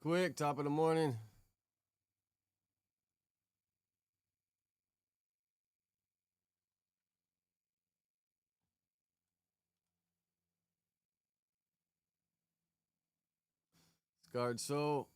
Quick, top of the morning. Scarred Soul.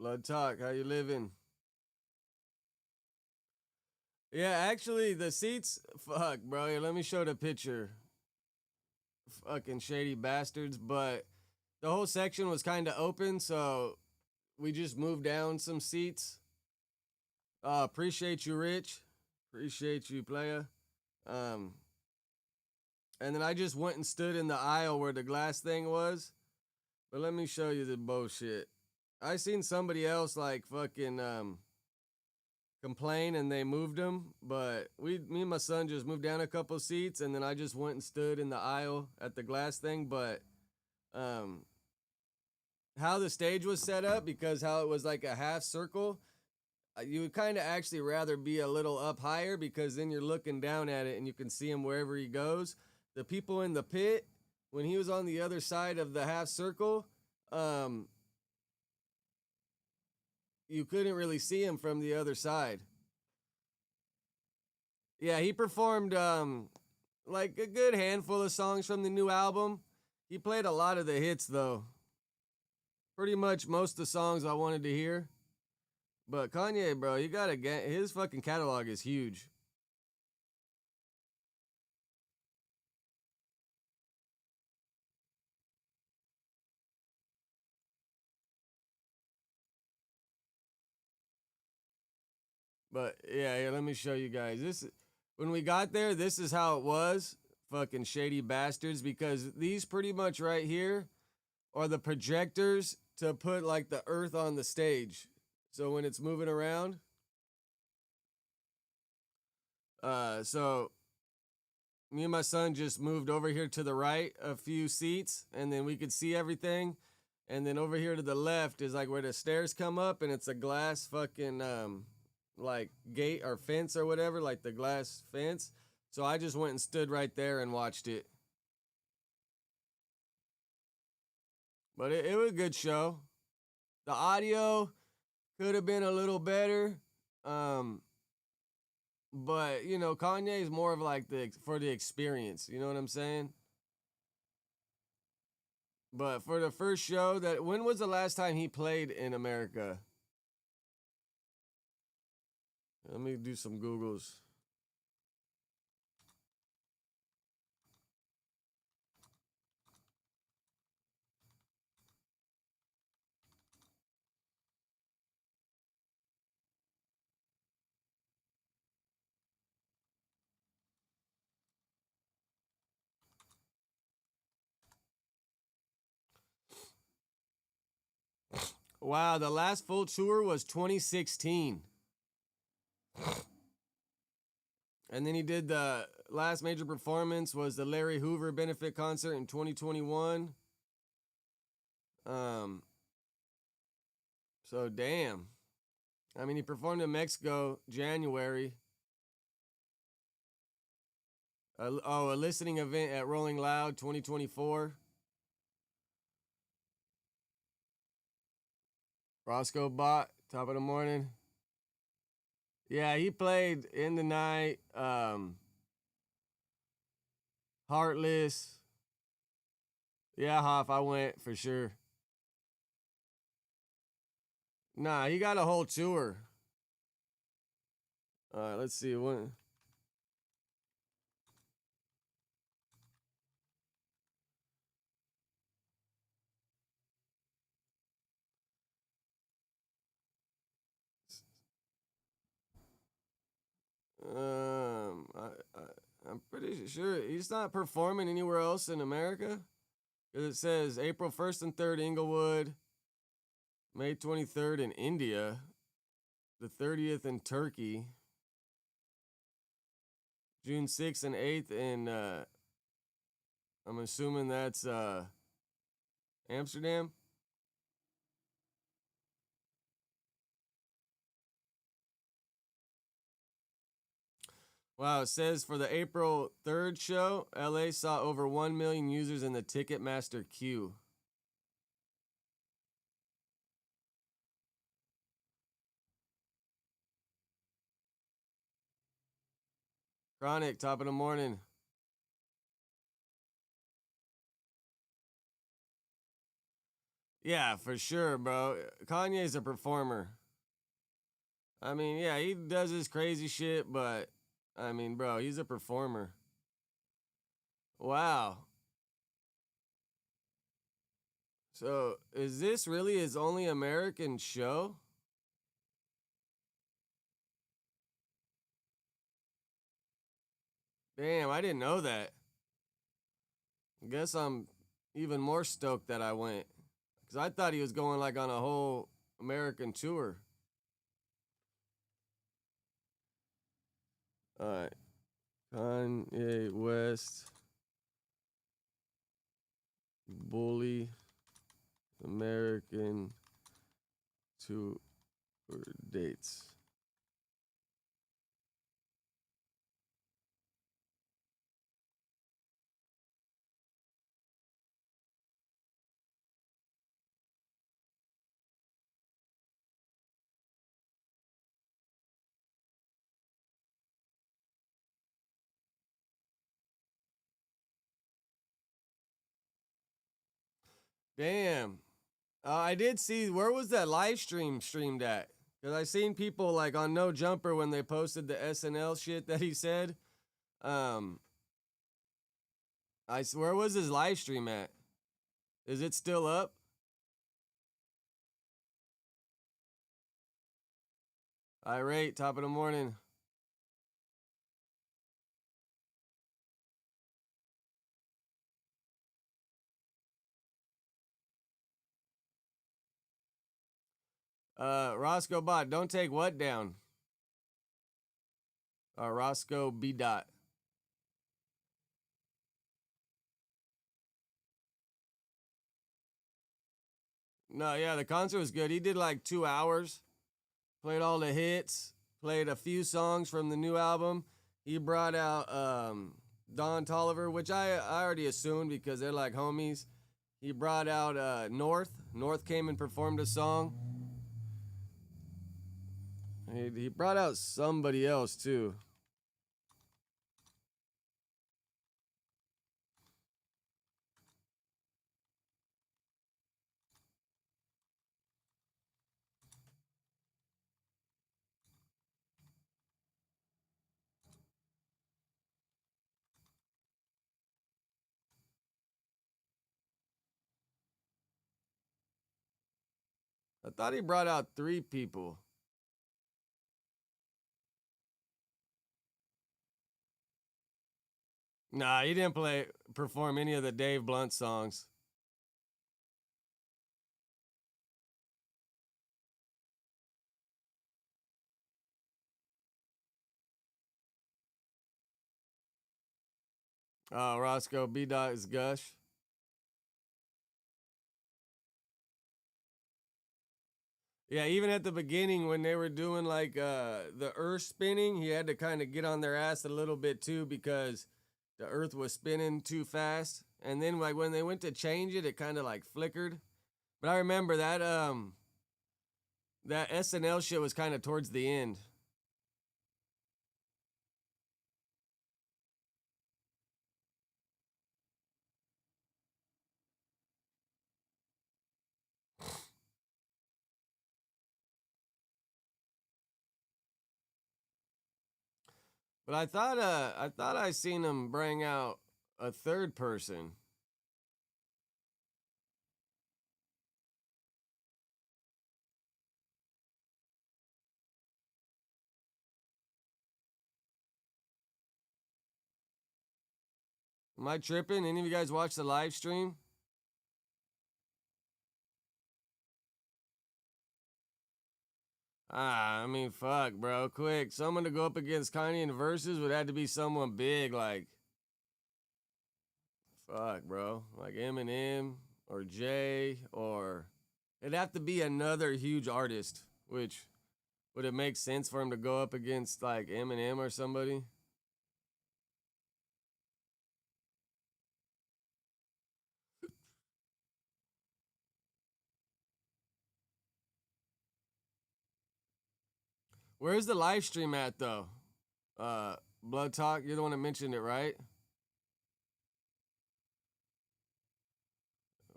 Blood Talk, how you living? Yeah, actually, the seats, fuck, bro. Here, let me show the picture. Fucking shady bastards. But the whole section was kind of open, so we just moved down some seats. Appreciate you, Rich. Appreciate you, playa. And then I just went and stood in the aisle where the glass thing was. But let me show you the bullshit. I seen somebody else like fucking complain and they moved him, but me and my son just moved down a couple seats and then I just went and stood in the aisle at the glass thing. But how the stage was set up, because how it was like a half circle, you would kind of actually rather be a little up higher, because then you're looking down at it and you can see him wherever he goes. The people in the pit, when he was on the other side of the half circle, you couldn't really see him from the other side. Yeah, he performed like a good handful of songs from the new album. He played a lot of the hits though. Pretty much most of the songs I wanted to hear. But Kanye, bro, you gotta get his fucking catalog is huge. But yeah, here, let me show you guys. This when we got there, this is how it was. Fucking shady bastards, because these pretty much right here are the projectors to put like the earth on the stage. So when it's moving around, so me and my son just moved over here to the right a few seats, and then we could see everything. And then over here to the left is like where the stairs come up, and it's a glass fucking like gate or fence or whatever, like the glass fence. So I just went and stood right there and watched it. But it was a good show. The audio could have been a little better. But you know, Kanye is more of like the for the experience. You know what I'm saying? But for the first show, that when was the last time he played in America? Let me do some Googles. Wow, the last full tour was 2016. And then he did the last major performance was the Larry Hoover benefit concert in 2021. So damn. I mean, he performed in Mexico January. A listening event at Rolling Loud 2024. Roscoe Bot, top of the morning. Yeah, he played In the Night, Heartless. Yeah, Hoff, I went for sure. Nah, he got a whole tour. All right, let's see. When, I'm pretty sure he's not performing anywhere else in America. Because it says April 1st and 3rd, Inglewood, May 23rd in India, the 30th in Turkey, June 6th and 8th in, I'm assuming that's Amsterdam. Wow, it says for the April 3rd show, LA saw over 1 million users in the Ticketmaster queue. Chronic, top of the morning. Yeah, for sure, bro. Kanye's a performer. I mean, yeah, he does his crazy shit, but I mean, bro, he's a performer. Wow. So, is this really his only American show? Damn, I didn't know that. Guess I'm even more stoked that I went. Because I thought he was going like on a whole American tour. All right. Kanye West, Bully, American tour dates. Damn. I did see, where was that live stream streamed at? Because I seen people like on No Jumper when they posted the SNL shit that he said. Um, where was his live stream at? Is it still up? Irate, top of the morning. Roscoe Bot, don't take what down? Roscoe B. Dot. No, yeah, the concert was good. He did like 2 hours, played all the hits, played a few songs from the new album. He brought out Don Tolliver, which I already assumed because they're like homies. He brought out North. North came and performed a song. He brought out somebody else too. I thought he brought out 3 people. Nah, he didn't perform any of the Dave Blunt songs. Roscoe B. Dot is Gush. Yeah, even at the beginning when they were doing like the earth spinning, he had to kind of get on their ass a little bit too because the earth was spinning too fast. And then like when they went to change it, it kind of like flickered. But I remember that SNL shit was kind of towards the end. But I thought I seen him bring out a third person. Am I tripping? Any of you guys watch the live stream? I mean, fuck, bro. Quick. Someone to go up against Kanye in verses would have to be someone big, like, fuck, bro. Like Eminem or Jay, or it'd have to be another huge artist, which would it make sense for him to go up against, like, Eminem or somebody? Where's the live stream at though? Blood Talk, you're the one that mentioned it, right?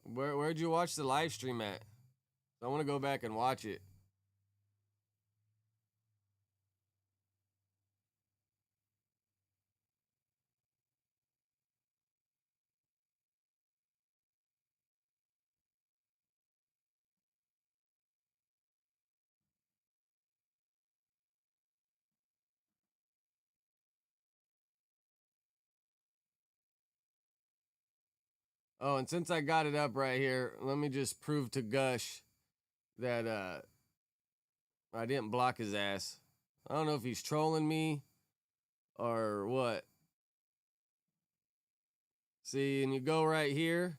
Where'd you watch the live stream at? I want to go back and watch it. Oh, and since I got it up right here, let me just prove to Gush that I didn't block his ass. I don't know if he's trolling me or what. See, and you go right here,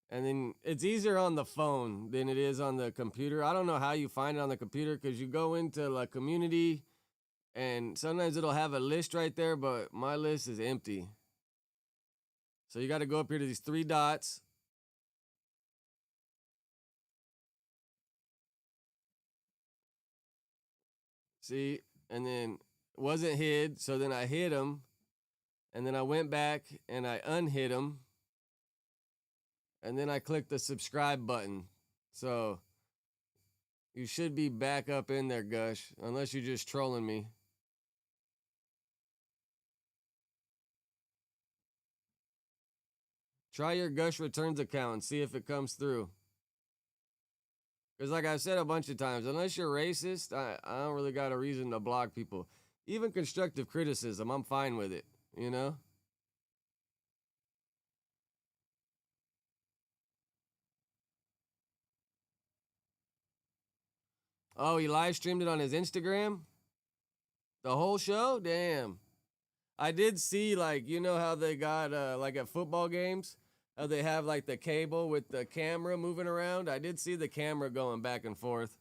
and then it's easier on the phone than it is on the computer. I don't know how you find it on the computer because you go into like community, and sometimes it'll have a list right there, but my list is empty. So you got to go up here to these three dots. See, and then it wasn't hid, so then I hid him, and then I went back and I unhid him, and then I clicked the subscribe button. So you should be back up in there, Gush, unless you're just trolling me. Try your Gush Returns account and see if it comes through. Because like I've said a bunch of times, unless you're racist, I don't really got a reason to block people. Even constructive criticism, I'm fine with it, you know? Oh, he live streamed it on his Instagram? The whole show? Damn. I did see, like, you know how they got, like at football games, how they have, like, the cable with the camera moving around? I did see the camera going back and forth.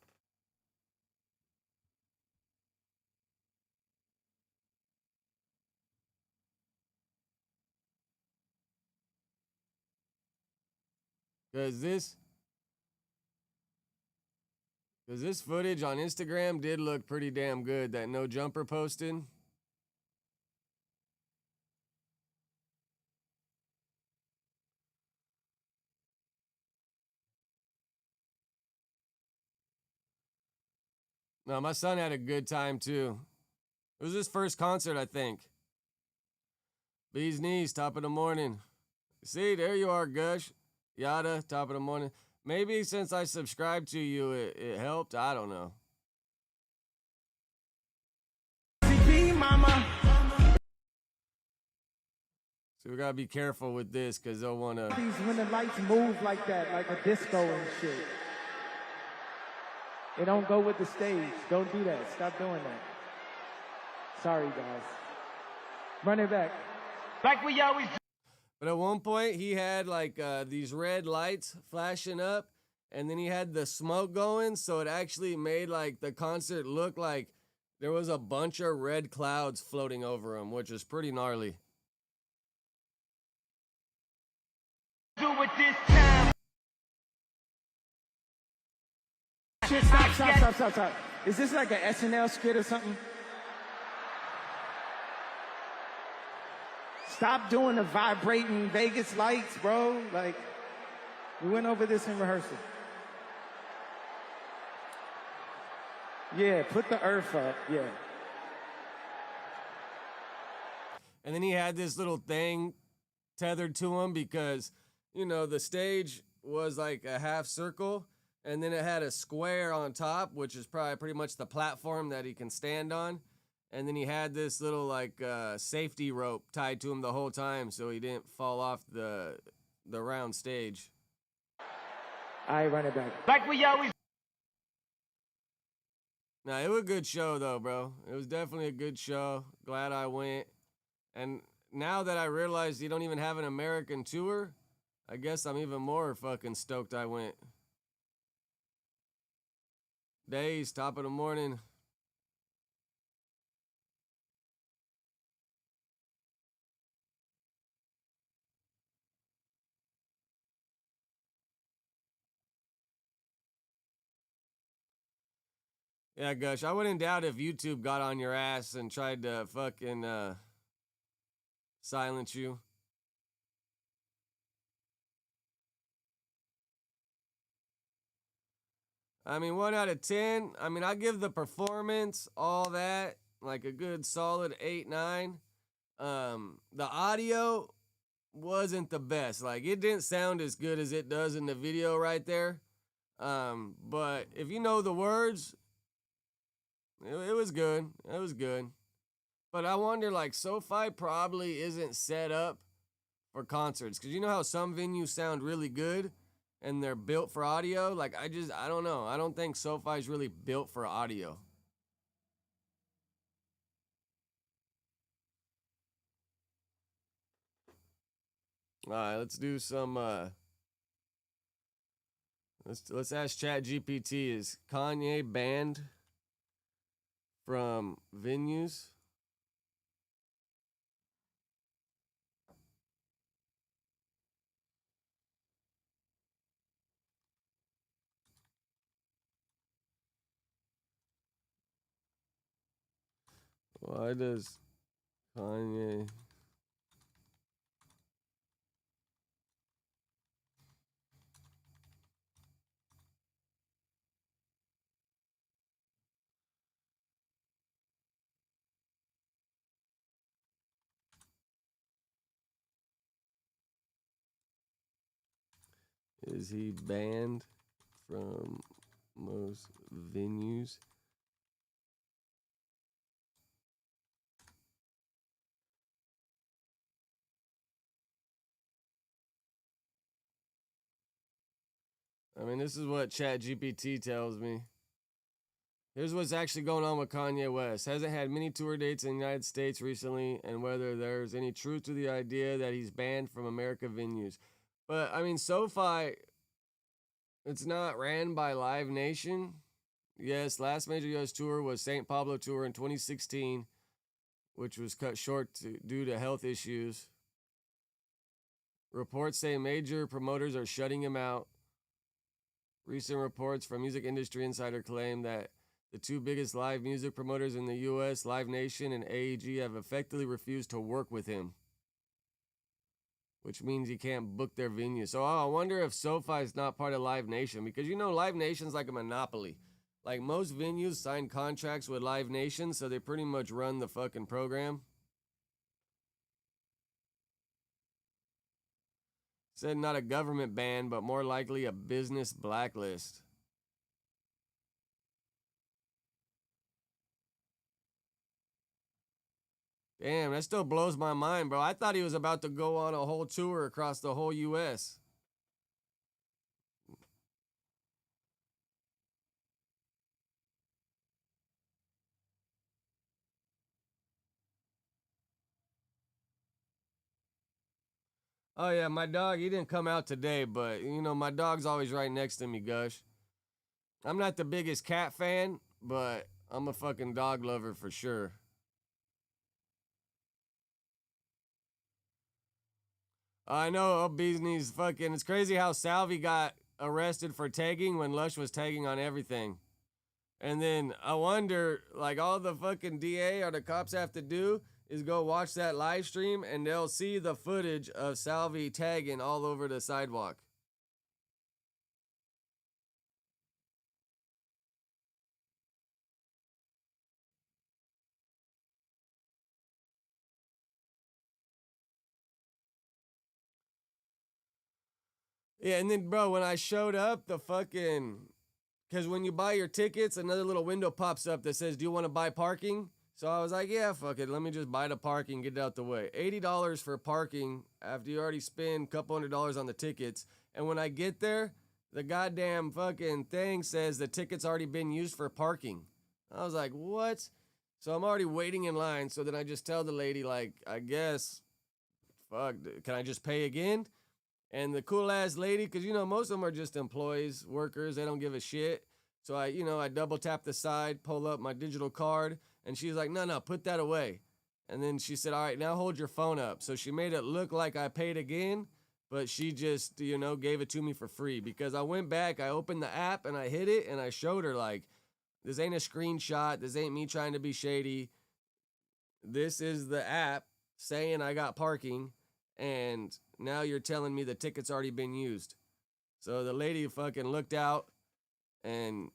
Because this footage on Instagram did look pretty damn good, that no jumper posted. No, my son had a good time too. It was his first concert, I think. Bee's Knees, top of the morning. See, there you are, Gush. Yada, top of the morning. Maybe since I subscribed to you, it helped. I don't know. Mama. So we gotta be careful with this because they'll wanna. When the lights move like that, like a disco and shit. They don't go with the stage. Don't do that. Stop doing that. Sorry, guys. Run it back. Like we always do. But at one point, he had like these red lights flashing up, and then he had the smoke going, so it actually made like the concert look like there was a bunch of red clouds floating over him, which is pretty gnarly. Do it this time. Shit, stop. Is this like an SNL skit or something? Stop doing the vibrating Vegas lights, bro. Like, we went over this in rehearsal. Yeah, put the earth up, yeah. And then he had this little thing tethered to him because, you know, the stage was like a half circle, and then it had a square on top, which is probably pretty much the platform that he can stand on. And then he had this little like safety rope tied to him the whole time so he didn't fall off the round stage. I run it back. Like we always. Nah, it was a good show though, bro. It was definitely a good show. Glad I went. And now that I realized you don't even have an American tour, I guess I'm even more fucking stoked I went. Days, top of the morning. Yeah, Gush, I wouldn't doubt if YouTube got on your ass and tried to fucking silence you. I mean, 1 out of 10. I mean, I give the performance, all that, like a good solid 8, 9. The audio wasn't the best. Like, it didn't sound as good as it does in the video right there. But if you know the words, it was good. It was good. But I wonder, like, SoFi probably isn't set up for concerts. Because you know how some venues sound really good and they're built for audio? Like, I don't know. I don't think SoFi's really built for audio. All right, let's do some, let's ask ChatGPT, is Kanye banned from venues? Why does Kanye is he banned from most venues? I mean, this is what ChatGPT tells me. Here's what's actually going on with Kanye West. Hasn't had many tour dates in the United States recently, and whether there's any truth to the idea that he's banned from America venues. But, I mean, SoFi, it's not ran by Live Nation. Yes, last major U.S. tour was St. Pablo Tour in 2016, which was cut short due to health issues. Reports say major promoters are shutting him out. Recent reports from Music Industry Insider claim that the two biggest live music promoters in the U.S., Live Nation and AEG, have effectively refused to work with him, which means he can't book their venue. So I wonder if SoFi is not part of Live Nation, because you know Live Nation's like a monopoly. Like, most venues sign contracts with Live Nation, so they pretty much run the fucking program. Said not a government ban, but more likely a business blacklist. Damn, that still blows my mind, bro. I thought he was about to go on a whole tour across the whole U.S. Oh, yeah, my dog, he didn't come out today, but, you know, my dog's always right next to me, Gush. I'm not the biggest cat fan, but I'm a fucking dog lover for sure. I know, Beesney's fucking, it's crazy how Salvi got arrested for tagging when Lush was tagging on everything. And then I wonder, like, all the fucking DA or the cops have to do is go watch that live stream and they'll see the footage of Salvi tagging all over the sidewalk. Yeah, and then, bro, when I showed up, the fucking, because when you buy your tickets, another little window pops up that says, do you want to buy parking? So I was like, yeah, fuck it. Let me just buy the parking, get it out the way. $80 for parking after you already spend a couple $100 on the tickets. And when I get there, the goddamn fucking thing says the ticket's already been used for parking. I was like, what? So I'm already waiting in line. So then I just tell the lady, like, I guess, fuck, can I just pay again? And the cool ass lady, because you know, most of them are just employees, workers, they don't give a shit. So I double tap the side, pull up my digital card, and she's like, no, put that away. And then she said, all right, now hold your phone up. So she made it look like I paid again, but she just, gave it to me for free because I went back, I opened the app and I hit it and I showed her, like, This ain't a screenshot. This ain't me trying to be shady. This is the app saying I got parking, and now you're telling me the ticket's already been used. So the lady fucking looked out and,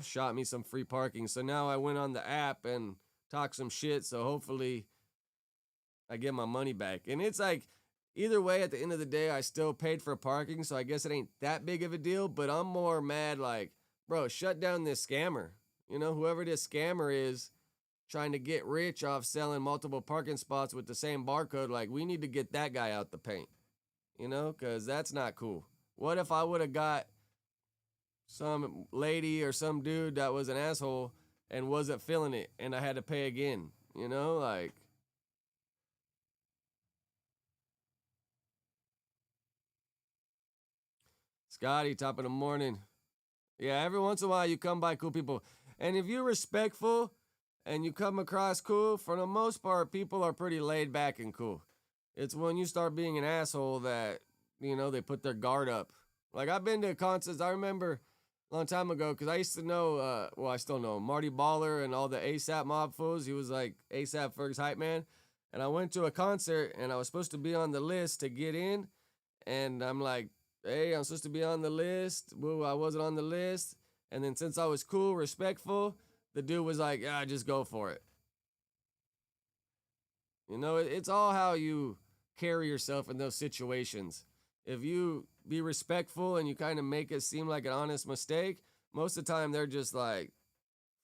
shot me some free parking. So now I went on the app and talked some shit. So hopefully I get my money back. And it's like, either way, at the end of the day, I still paid for parking. So I guess it ain't that big of a deal. But I'm more mad like, bro, shut down this scammer. Whoever this scammer is trying to get rich off selling multiple parking spots with the same barcode, like, we need to get that guy out the paint. Because that's not cool. What if I would have got some lady or some dude that was an asshole and wasn't feeling it and I had to pay again? Like, Scotty, top of the morning. Yeah, every once in a while you come by cool people. And if you're respectful and you come across cool, for the most part, people are pretty laid back and cool. It's when you start being an asshole that, they put their guard up. Like, I've been to concerts. I remember a long time ago, because I used to know, I still know Marty Baller and all the ASAP mob fools. He was like ASAP Ferg's hype man. And I went to a concert, and I was supposed to be on the list to get in. And I'm like, hey, I'm supposed to be on the list. Woo, I wasn't on the list. And then since I was cool, respectful, the dude was like, yeah, just go for it. It's all how you carry yourself in those situations. If you be respectful and you kind of make it seem like an honest mistake, most of the time they're just like,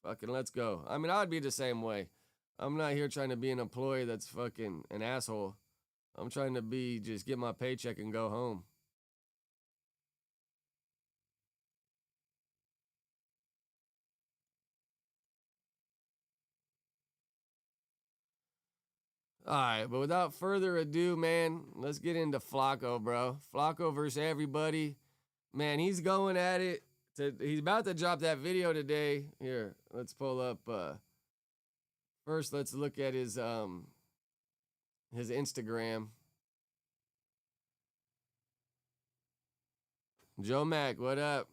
fucking let's go. I mean, I'd be the same way. I'm not here trying to be an employee that's fucking an asshole. I'm trying to just get my paycheck and go home. All right, but without further ado, man, let's get into Flakko, bro. Flakko versus everybody. Man, he's going at it. He's about to drop that video today. Here, let's pull up. First, let's look at his Instagram. Joe Mac, what up?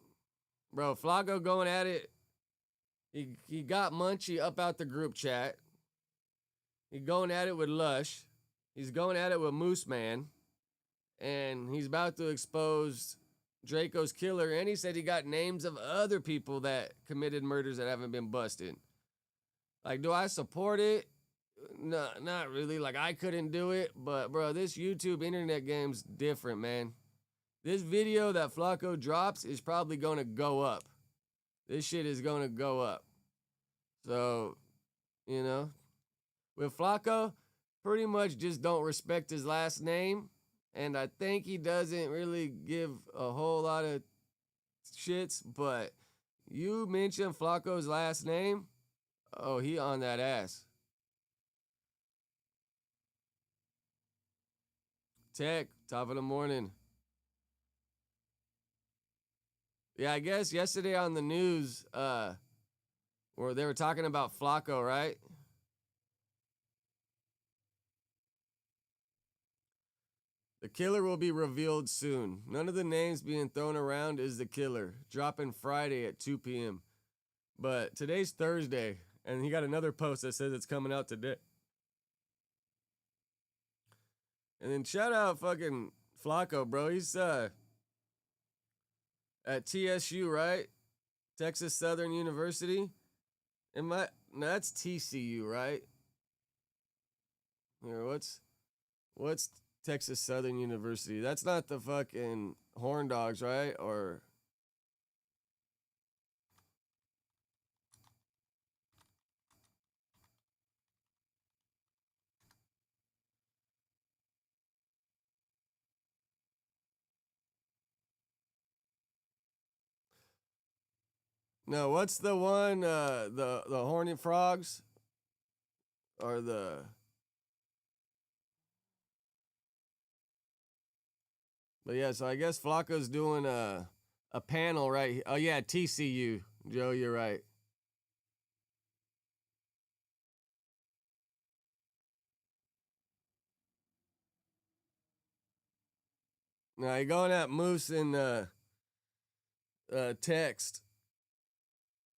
Bro, Flakko going at it. He got Munchie up out the group chat. He's going at it with Lush. He's going at it with Moose Man. And he's about to expose Draco's killer. And he said he got names of other people that committed murders that haven't been busted. Like, do I support it? No, not really. Like, I couldn't do it. But, bro, this YouTube internet game's different, man. This video that Flakko drops is probably going to go up. This shit is going to go up. So, with Flakko, pretty much just don't respect his last name. And I think he doesn't really give a whole lot of shits. But you mention Flakko's last name, oh, he on that ass. Tech, top of the morning. Yeah, I guess yesterday on the news, where they were talking about Flakko, right? The killer will be revealed soon. None of the names being thrown around is the killer. Dropping Friday at 2 p.m. But today's Thursday, and he got another post that says it's coming out today. And then shout out fucking Flakko, bro. He's at TSU, right? Texas Southern University. No, that's TCU, right? Here, what's Texas Southern University? That's not the fucking Horn Dogs, right? Or no, what's the one? The Horned Frogs, or the? But yeah, so I guess Flacco's doing a panel, right? Oh yeah, TCU. Joe, you're right. Now you're going at Moose in text.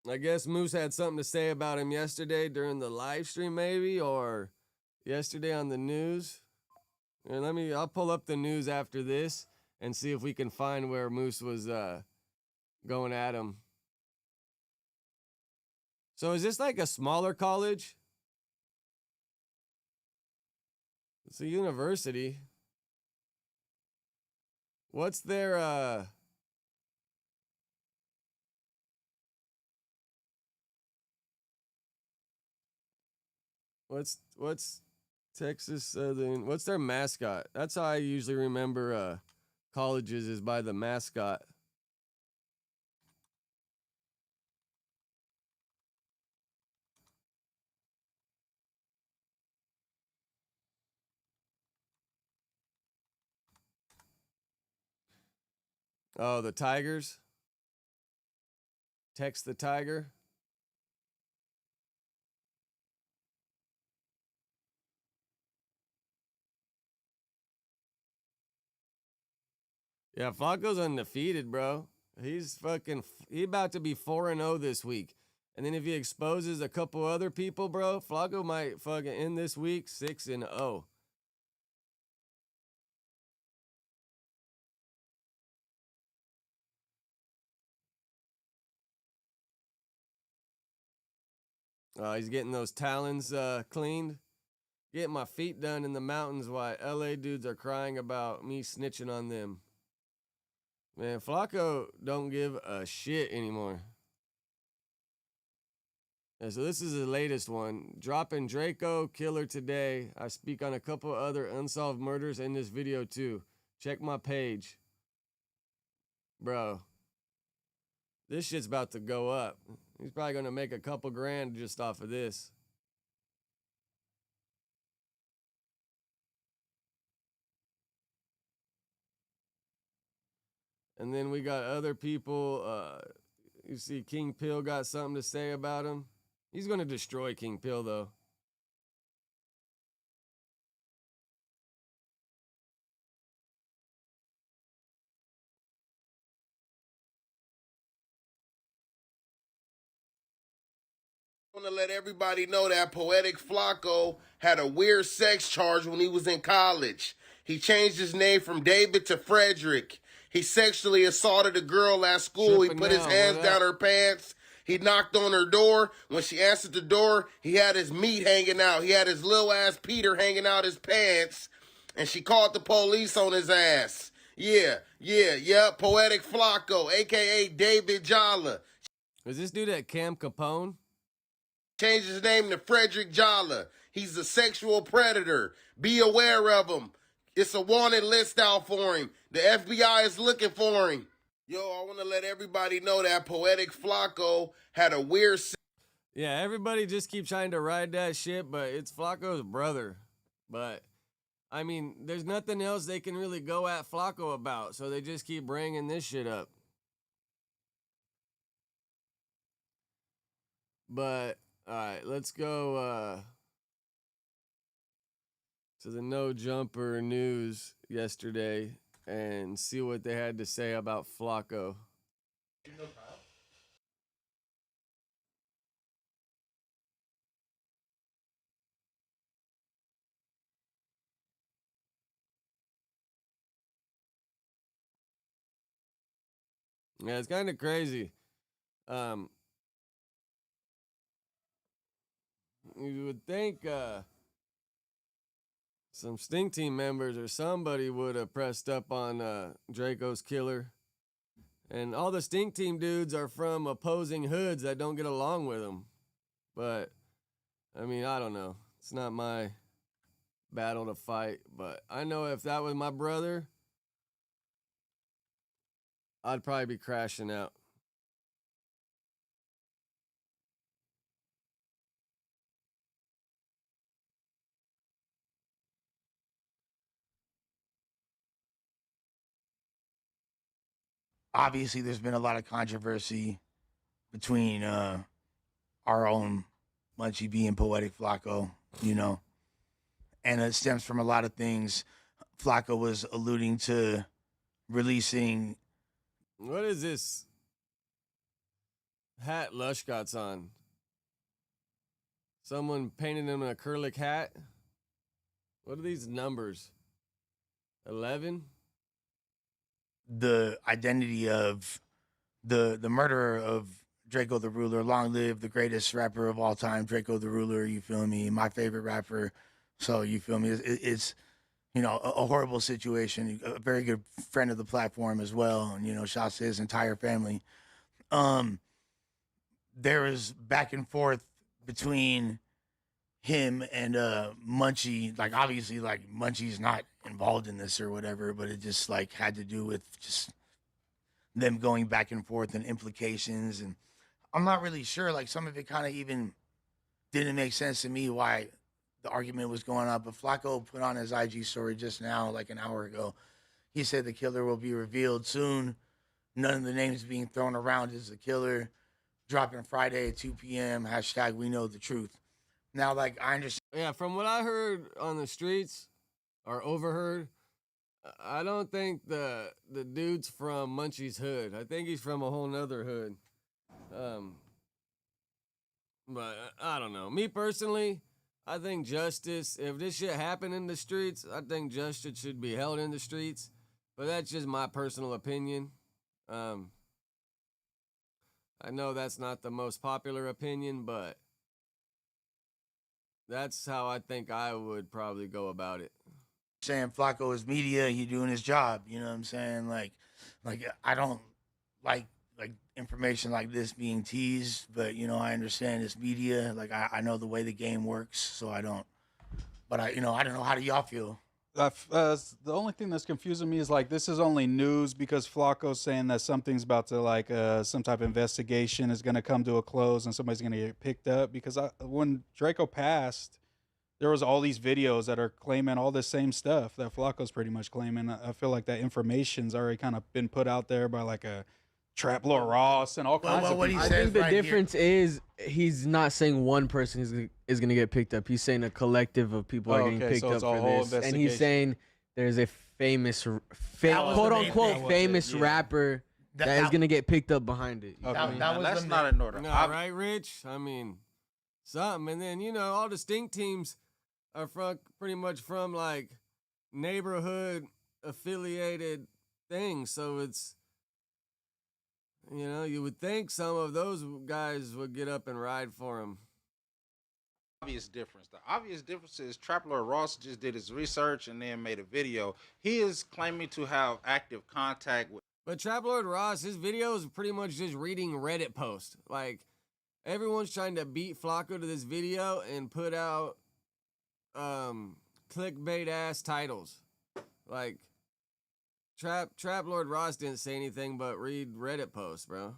I guess Moose had something to say about him yesterday during the live stream, maybe, or yesterday on the news. And I'll pull up the news after this and see if we can find where Moose was going at him. So is this like a smaller college? It's a university. What's their what's Texas Southern? What's their mascot? That's how I usually remember colleges, is by the mascot. Oh, the Tigers. Tex the Tiger. Yeah, Flacco's undefeated, bro. He about to be 4-0 this week. And then if he exposes a couple other people, bro, Flacco might fucking end this week 6-0. He's getting those talons cleaned. Getting my feet done in the mountains while LA dudes are crying about me snitching on them. Man, Flacco don't give a shit anymore. Yeah, so this is the latest one. Dropping Draco, killer today. I speak on a couple other unsolved murders in this video too. Check my page. Bro, this shit's about to go up. He's probably going to make a couple grand just off of this. And then we got other people. You see King Pill got something to say about him. He's going to destroy King Pill, though. I want to let everybody know that Poetic Flakko had a weird sex charge when he was in college. He changed his name from David to Frederick. He sexually assaulted a girl at school. He put his hands down her pants. He knocked on her door. When she answered the door, he had his meat hanging out. He had his little ass Peter hanging out his pants. And she called the police on his ass. Yeah. Poetic Flakko, a.k.a. David Jala. Is this dude at Camp Capone? Changed his name to Frederick Jala. He's a sexual predator. Be aware of him. It's a wanted list out for him. The FBI is looking for him. Yo, I want to let everybody know that Poetic Flakko had a weird... Yeah, everybody just keep trying to ride that shit, but it's Flacco's brother. But, I mean, there's nothing else they can really go at Flacco about, so they just keep bringing this shit up. But... all right, let's go to the No Jumper news yesterday and see what they had to say about Flacco. Yeah, it's kind of crazy. You would think some Stink Team members or somebody would have pressed up on Draco's killer. And all the Stink Team dudes are from opposing hoods that don't get along with him. But, I mean, I don't know. It's not my battle to fight. But I know if that was my brother, I'd probably be crashing out. Obviously there's been a lot of controversy between our own Munchie B and Poetic Flakko, you know, and it stems from a lot of things. Flakko was alluding to releasing. What is this? hat Lush got on. Someone painted him an acrylic hat. What are these numbers? 11? The identity of the murderer of Draco the Ruler. Long live the greatest rapper of all time, Draco the Ruler. You feel me? My favorite rapper. So you feel me? It's you know a horrible situation. A very good friend of the platform as well, and you know shouts to his entire family. There is back and forth between him and Munchie. Like obviously, like Munchie's not involved in this or whatever, but it just like had to do with just them going back and forth and implications. And I'm not really sure. Like some of it kind of even didn't make sense to me why the argument was going on. But Flakko put on his IG story just now, like an hour ago. He said the killer will be revealed soon. None of the names being thrown around is the killer. Dropping Friday at 2 p.m. # we know the truth. Now, like, I understand. Yeah, from what I heard on the streets or overheard, I don't think the dude's from Munchie's hood. I think he's from a whole nother hood. But I don't know. Me personally, I think justice, if this shit happened in the streets, I think justice should be held in the streets. But that's just my personal opinion. I know that's not the most popular opinion, but that's how I think I would probably go about it. Saying Flakko is media, he doing his job. You know what I'm saying? Like I don't like information like this being teased, but you know I understand it's media. Like I know the way the game works, so I don't. But I don't know. How do y'all feel? The only thing that's confusing me is like this is only news because Flacco's saying that something's about to like some type of investigation is going to come to a close and somebody's going to get picked up. Because when Draco passed, there was all these videos that are claiming all the same stuff that Flacco's pretty much claiming. I feel like that information's already kind of been put out there by like a Trap Lord Ross and all kinds of people. I think the difference is he's not saying one person is going to get picked up. He's saying a collective of people are getting picked up for this. And he's saying there's a famous, quote unquote, famous rapper that is going to get picked up behind it. Okay. That's not in order. No, right, Rich? I mean, something. And then, all the stink teams are from pretty much from like neighborhood affiliated things. So it's, you would think some of those guys would get up and ride for him. Obvious difference. The obvious difference is Trap Lord Ross just did his research and then made a video. He is claiming to have active contact with. But Trap Lord Ross, his video is pretty much just reading Reddit posts. Like, everyone's trying to beat Flakko to this video and put out clickbait ass titles. Like, Trap Lord Ross didn't say anything but read Reddit posts, bro.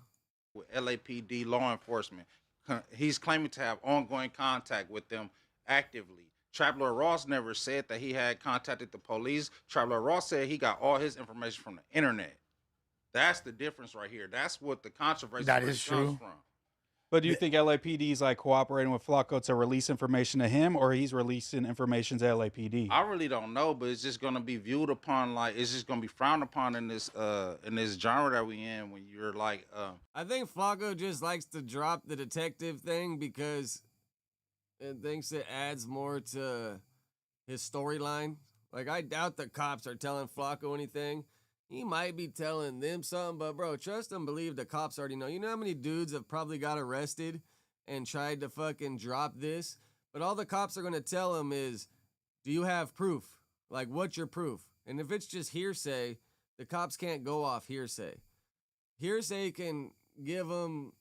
With LAPD law enforcement. He's claiming to have ongoing contact with them actively. Trap Lord Ross never said that he had contacted the police. Trap Lord Ross said he got all his information from the internet. That's the difference right here. That's what the controversy comes from. But do you think LAPD is like cooperating with Flakko to release information to him, or he's releasing information to LAPD? I really don't know, but it's just gonna be viewed upon like it's just gonna be frowned upon in this genre that we in when you're like. I think Flakko just likes to drop the detective thing because it thinks it adds more to his storyline. Like I doubt the cops are telling Flakko anything. He might be telling them something, but bro, trust and believe the cops already know. You know how many dudes have probably got arrested and tried to fucking drop this? But all the cops are going to tell him is, do you have proof? Like, what's your proof? And if it's just hearsay, the cops can't go off hearsay. Hearsay can give them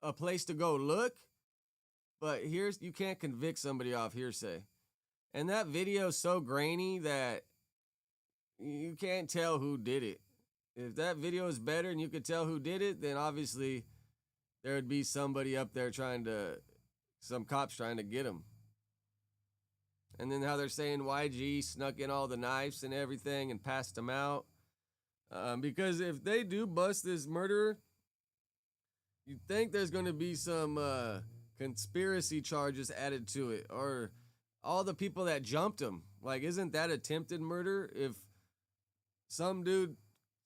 a place to go look, but you can't convict somebody off hearsay. And that video is so grainy that you can't tell who did it. If that video is better and you could tell who did it, then obviously there would be somebody up there some cops trying to get him. And then how they're saying YG snuck in all the knives and everything and passed them out. Because if they do bust this murderer, you'd think there's going to be some conspiracy charges added to it. Or all the people that jumped him. Like, isn't that attempted murder? If some dude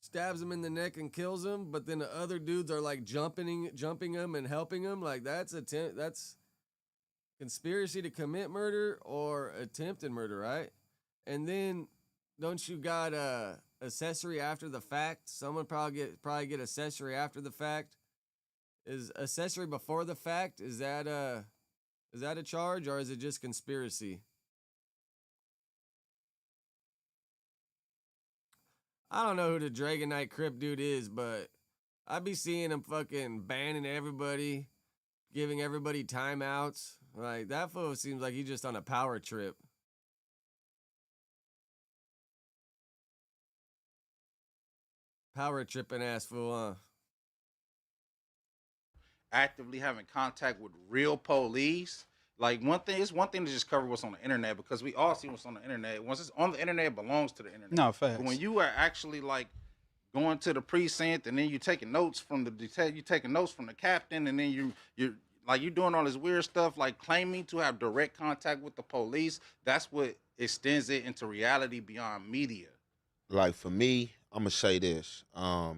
stabs him in the neck and kills him, but then the other dudes are like jumping him and helping him. Like that's conspiracy to commit murder or attempted murder, right? And then don't you got accessory after the fact? Someone probably get accessory after the fact. Is accessory before the fact? Is that a charge or is it just conspiracy? I don't know who the Dragonite Crip dude is, but I be seeing him fucking banning everybody, giving everybody timeouts. Like, that fool seems like he's just on a power trip. Power tripping ass fool, huh? Actively having contact with real police. Like, it's one thing to just cover what's on the internet, because we all see what's on the internet. Once it's on the internet, it belongs to the internet. No, facts. But when you are actually like going to the precinct and then you taking notes from the detective, you taking notes from the captain, and then you're like you doing all this weird stuff, like claiming to have direct contact with the police. That's what extends it into reality beyond media. Like, for me, I'm gonna say this. I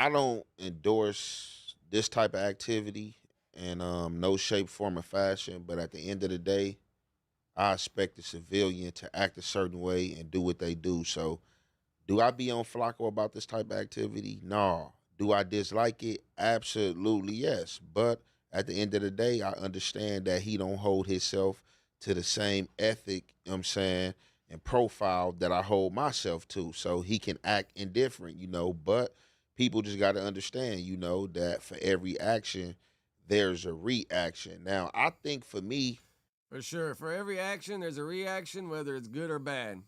don't endorse this type of activity in no shape, form, or fashion. But at the end of the day, I expect the civilian to act a certain way and do what they do. So, do I be on Flakko about this type of activity? No. Do I dislike it? Absolutely yes. But at the end of the day, I understand that he don't hold himself to the same ethic, you know what I'm saying, and profile that I hold myself to. So he can act indifferent, but people just got to understand, that for every action, there's a reaction. Now, I think for me, for sure, for every action, there's a reaction, whether it's good or bad.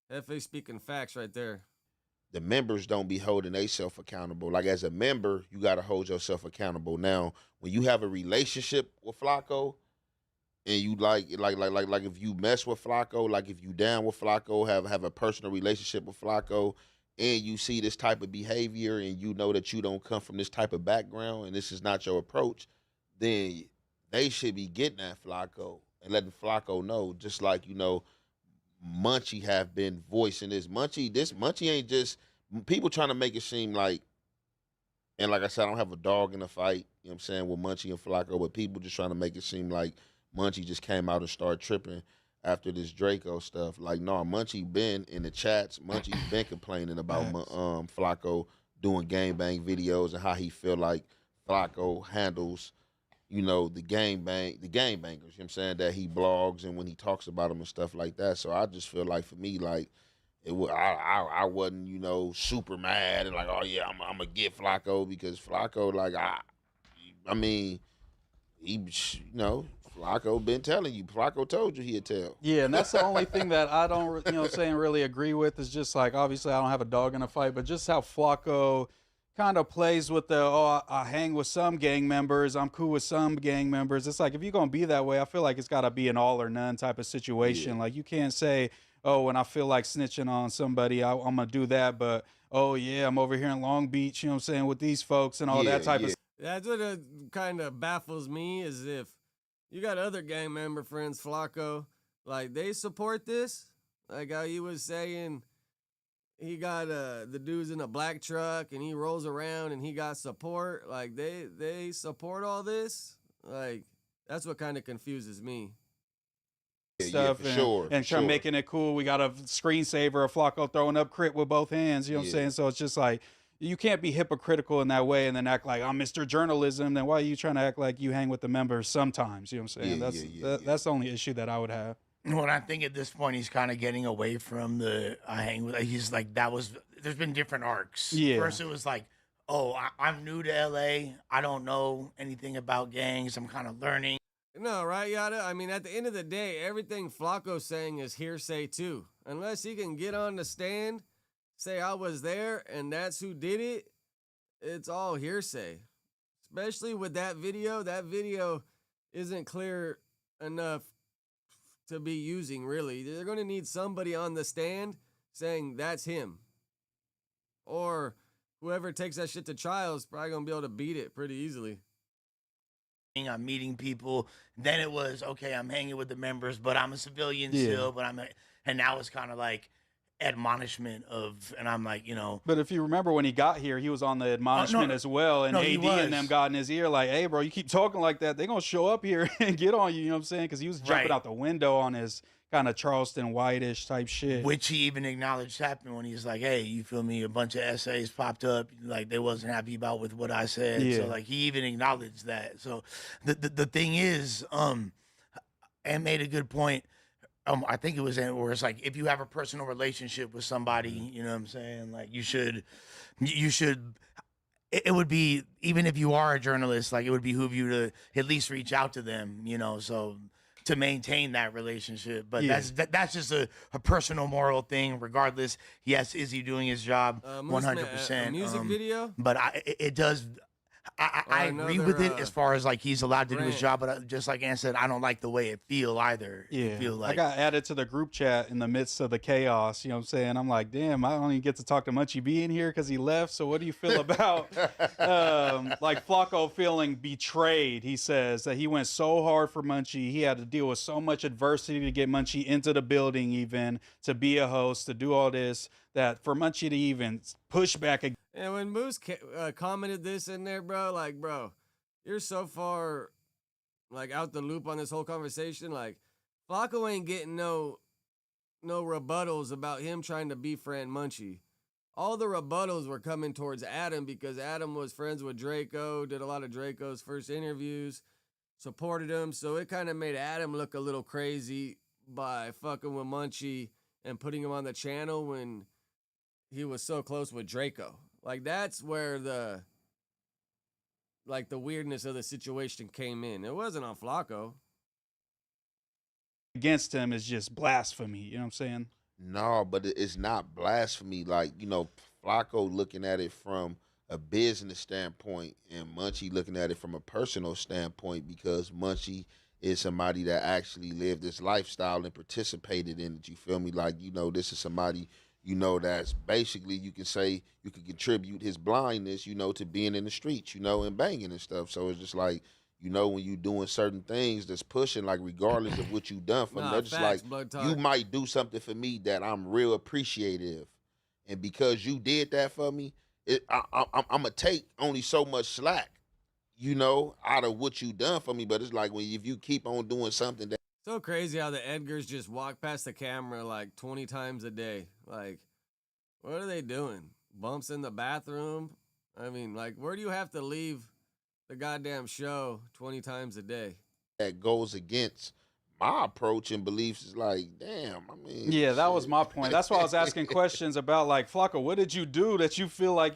F.A. speaking facts right there. The members don't be holding themselves accountable. Like, as a member, you got to hold yourself accountable. Now, when you have a relationship with Flakko, and you like if you mess with Flakko, like if you down with Flakko, have a personal relationship with Flakko, and you see this type of behavior, and you know that you don't come from this type of background, and this is not your approach, then they should be getting at Flakko and letting Flakko know, just like, Munchie have been voicing this. Munchie ain't just, people trying to make it seem like, and like I said, I don't have a dog in the fight, you know what I'm saying, with Munchie and Flakko, but people just trying to make it seem like Munchie just came out and started tripping after this Draco stuff. Like, no, Munchie been in the chats. Munchie's been complaining about Flakko doing gangbang videos and how he feel like Flakko handles, the gangbangers, you know what I'm saying, that he blogs and when he talks about them and stuff like that. So I just feel like, for me, like, I wasn't, super mad and like, oh yeah, I'm gonna get Flakko, because Flakko, like, I mean, he, Flakko been telling you. Flakko told you he'd tell. Yeah, and that's the only thing that I don't, really agree with, is just like, obviously I don't have a dog in a fight, but just how Flakko kind of plays with I hang with some gang members, I'm cool with some gang members. It's like, if you're going to be that way, I feel like it's got to be an all or none type of situation. Yeah. Like, you can't say, oh, when I feel like snitching on somebody, I'm going to do that, but, oh, yeah, I'm over here in Long Beach, you know what I'm saying, with these folks and all that type of stuff. That's what kind of baffles me, is if you got other gang member friends, Flakko, like, they support this. Like how you was saying, he got the dudes in a black truck and he rolls around and he got support. Like, they support all this. Like, that's what kind of confuses me. Stuff and trying making it cool. We got a screensaver of Flakko throwing up crit with both hands. You know what I'm saying? So it's just like, you can't be hypocritical in that way and then act like I'm Mr. Journalism. Then why are you trying to act like you hang with the members sometimes? You know what I'm saying? That's the only issue that I would have. Well, I think at this point he's kind of getting away from the I hang with. He's like, there's been different arcs. Yeah. First it was like, oh, I'm new to LA. I don't know anything about gangs. I'm kind of learning. No, right, Yada? I mean, at the end of the day, everything Flakko's saying is hearsay too. Unless he can get on the stand, say I was there and that's who did it, it's all hearsay. Especially with that video. That video isn't clear enough to be using, really. They're going to need somebody on the stand saying that's him. Or whoever takes that shit to trial is probably going to be able to beat it pretty easily. I'm meeting people. Then it was, okay, I'm hanging with the members, but I'm a civilian still. And now it's kind of like, admonishment of, and I'm like, But if you remember when he got here, he was on the admonishment as well, and AD and them got in his ear like, hey, bro, you keep talking like that, they're going to show up here and get on you, you know what I'm saying? Because he was jumping out the window on his kind of Charleston White-ish type shit. Which he even acknowledged happened when he's like, hey, you feel me, a bunch of essays popped up, like they wasn't happy about with what I said. Yeah. So like he even acknowledged that. So the thing is, and made a good point. I think it was where it's like, if you have a personal relationship with somebody, you know what I'm saying? Like you should, it would be, even if you are a journalist, like it would behoove you to at least reach out to them, so to maintain that relationship. But that's just a personal moral thing. Regardless, yes, is he doing his job 100%? Music video, but it does. I agree with it as far as like he's allowed to do his job, but just like Ann said, I don't like the way it feel either. Yeah, feel like I got added to the group chat in the midst of the chaos. You know what I'm saying? I'm like, damn, I don't even get to talk to Munchie B in here because he left. So what do you feel about like Flakko feeling betrayed? He says that he went so hard for Munchie. He had to deal with so much adversity to get Munchie into the building, even to be a host, to do all this, that for Munchie to even push back again. And when Moose commented this in there, bro, like, bro, you're so far, like, out the loop on this whole conversation. Like, Flakko ain't getting no rebuttals about him trying to befriend Munchie. All the rebuttals were coming towards Adam because Adam was friends with Draco, did a lot of Draco's first interviews, supported him. So it kind of made Adam look a little crazy by fucking with Munchie and putting him on the channel when he was so close with Draco. Like, that's where the weirdness of the situation came in. It wasn't on Flakko. Against him is just blasphemy, you know what I'm saying? No, but it's not blasphemy. Like, Flakko looking at it from a business standpoint and Munchie looking at it from a personal standpoint, because Munchie is somebody that actually lived this lifestyle and participated in it. You feel me? Like, this is somebody, that's basically, you can say, you could contribute his blindness, to being in the streets, and banging and stuff. So it's just like, when you doing certain things that's pushing, like, regardless of what you done for me, they're just like, you might do something for me that I'm real appreciative. And because you did that for me, I'm going to take only so much slack, out of what you done for me. But it's like, if you keep on doing something that. So crazy how the Edgars just walk past the camera like 20 times a day. Like, what are they doing? Bumps in the bathroom? I mean, like, where do you have to leave the goddamn show 20 times a day? That goes against my approach and beliefs. Is like, damn, I mean. Yeah, that was my point. That's why I was asking questions about, like, Flakko, what did you do that you feel like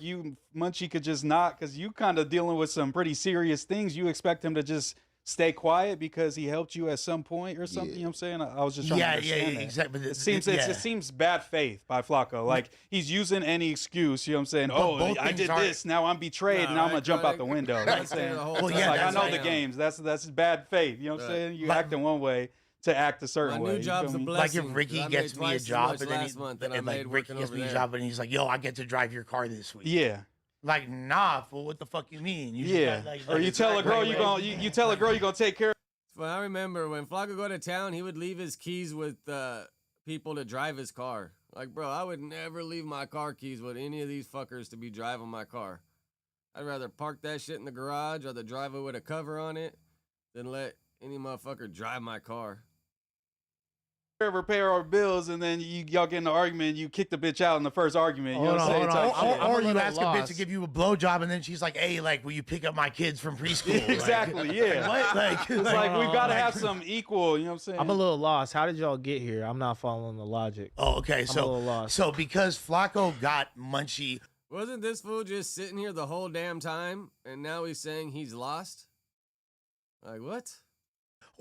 Munchie could just not? Because you kind of dealing with some pretty serious things. You expect him to just stay quiet because he helped you at some point or something. You know what I'm saying? I was just trying to understand that. Exactly. It seems bad faith by Flakko. Like, he's using any excuse, you know what I'm saying? Oh, I did this, now I'm betrayed, now I'm gonna jump out the window. You know what I'm saying? I know the games. That's bad faith. You know what I'm saying? You act in one way to act a certain way. My new job's a blessing. Like if Ricky gets me a job and Ricky gets me a job and he's like, yo, I get to drive your car this week. Yeah. Like, nah, fool, what the fuck you mean? Or you tell a girl you tell a girl you're gonna take care of. Well, I remember when Flakko go to town, he would leave his keys with people to drive his car. Like, bro, I would never leave my car keys with any of these fuckers to be driving my car. I'd rather park that shit in the garage or drive it with a cover on it than let any motherfucker drive my car. Ever pay our bills and then y'all get in an argument, you kick the bitch out in the first argument. You know what I'm saying? Or you ask a bitch to give you a blowjob and then she's like, hey, like, will you pick up my kids from preschool? Exactly, yeah. What? Like, it's like we've got to have some equal, you know what I'm saying? I'm a little lost. How did y'all get here? I'm not following the logic. Oh, okay. I'm a little lost. So because Flakko got Munchie. Wasn't this fool just sitting here the whole damn time and now he's saying he's lost? Like, what?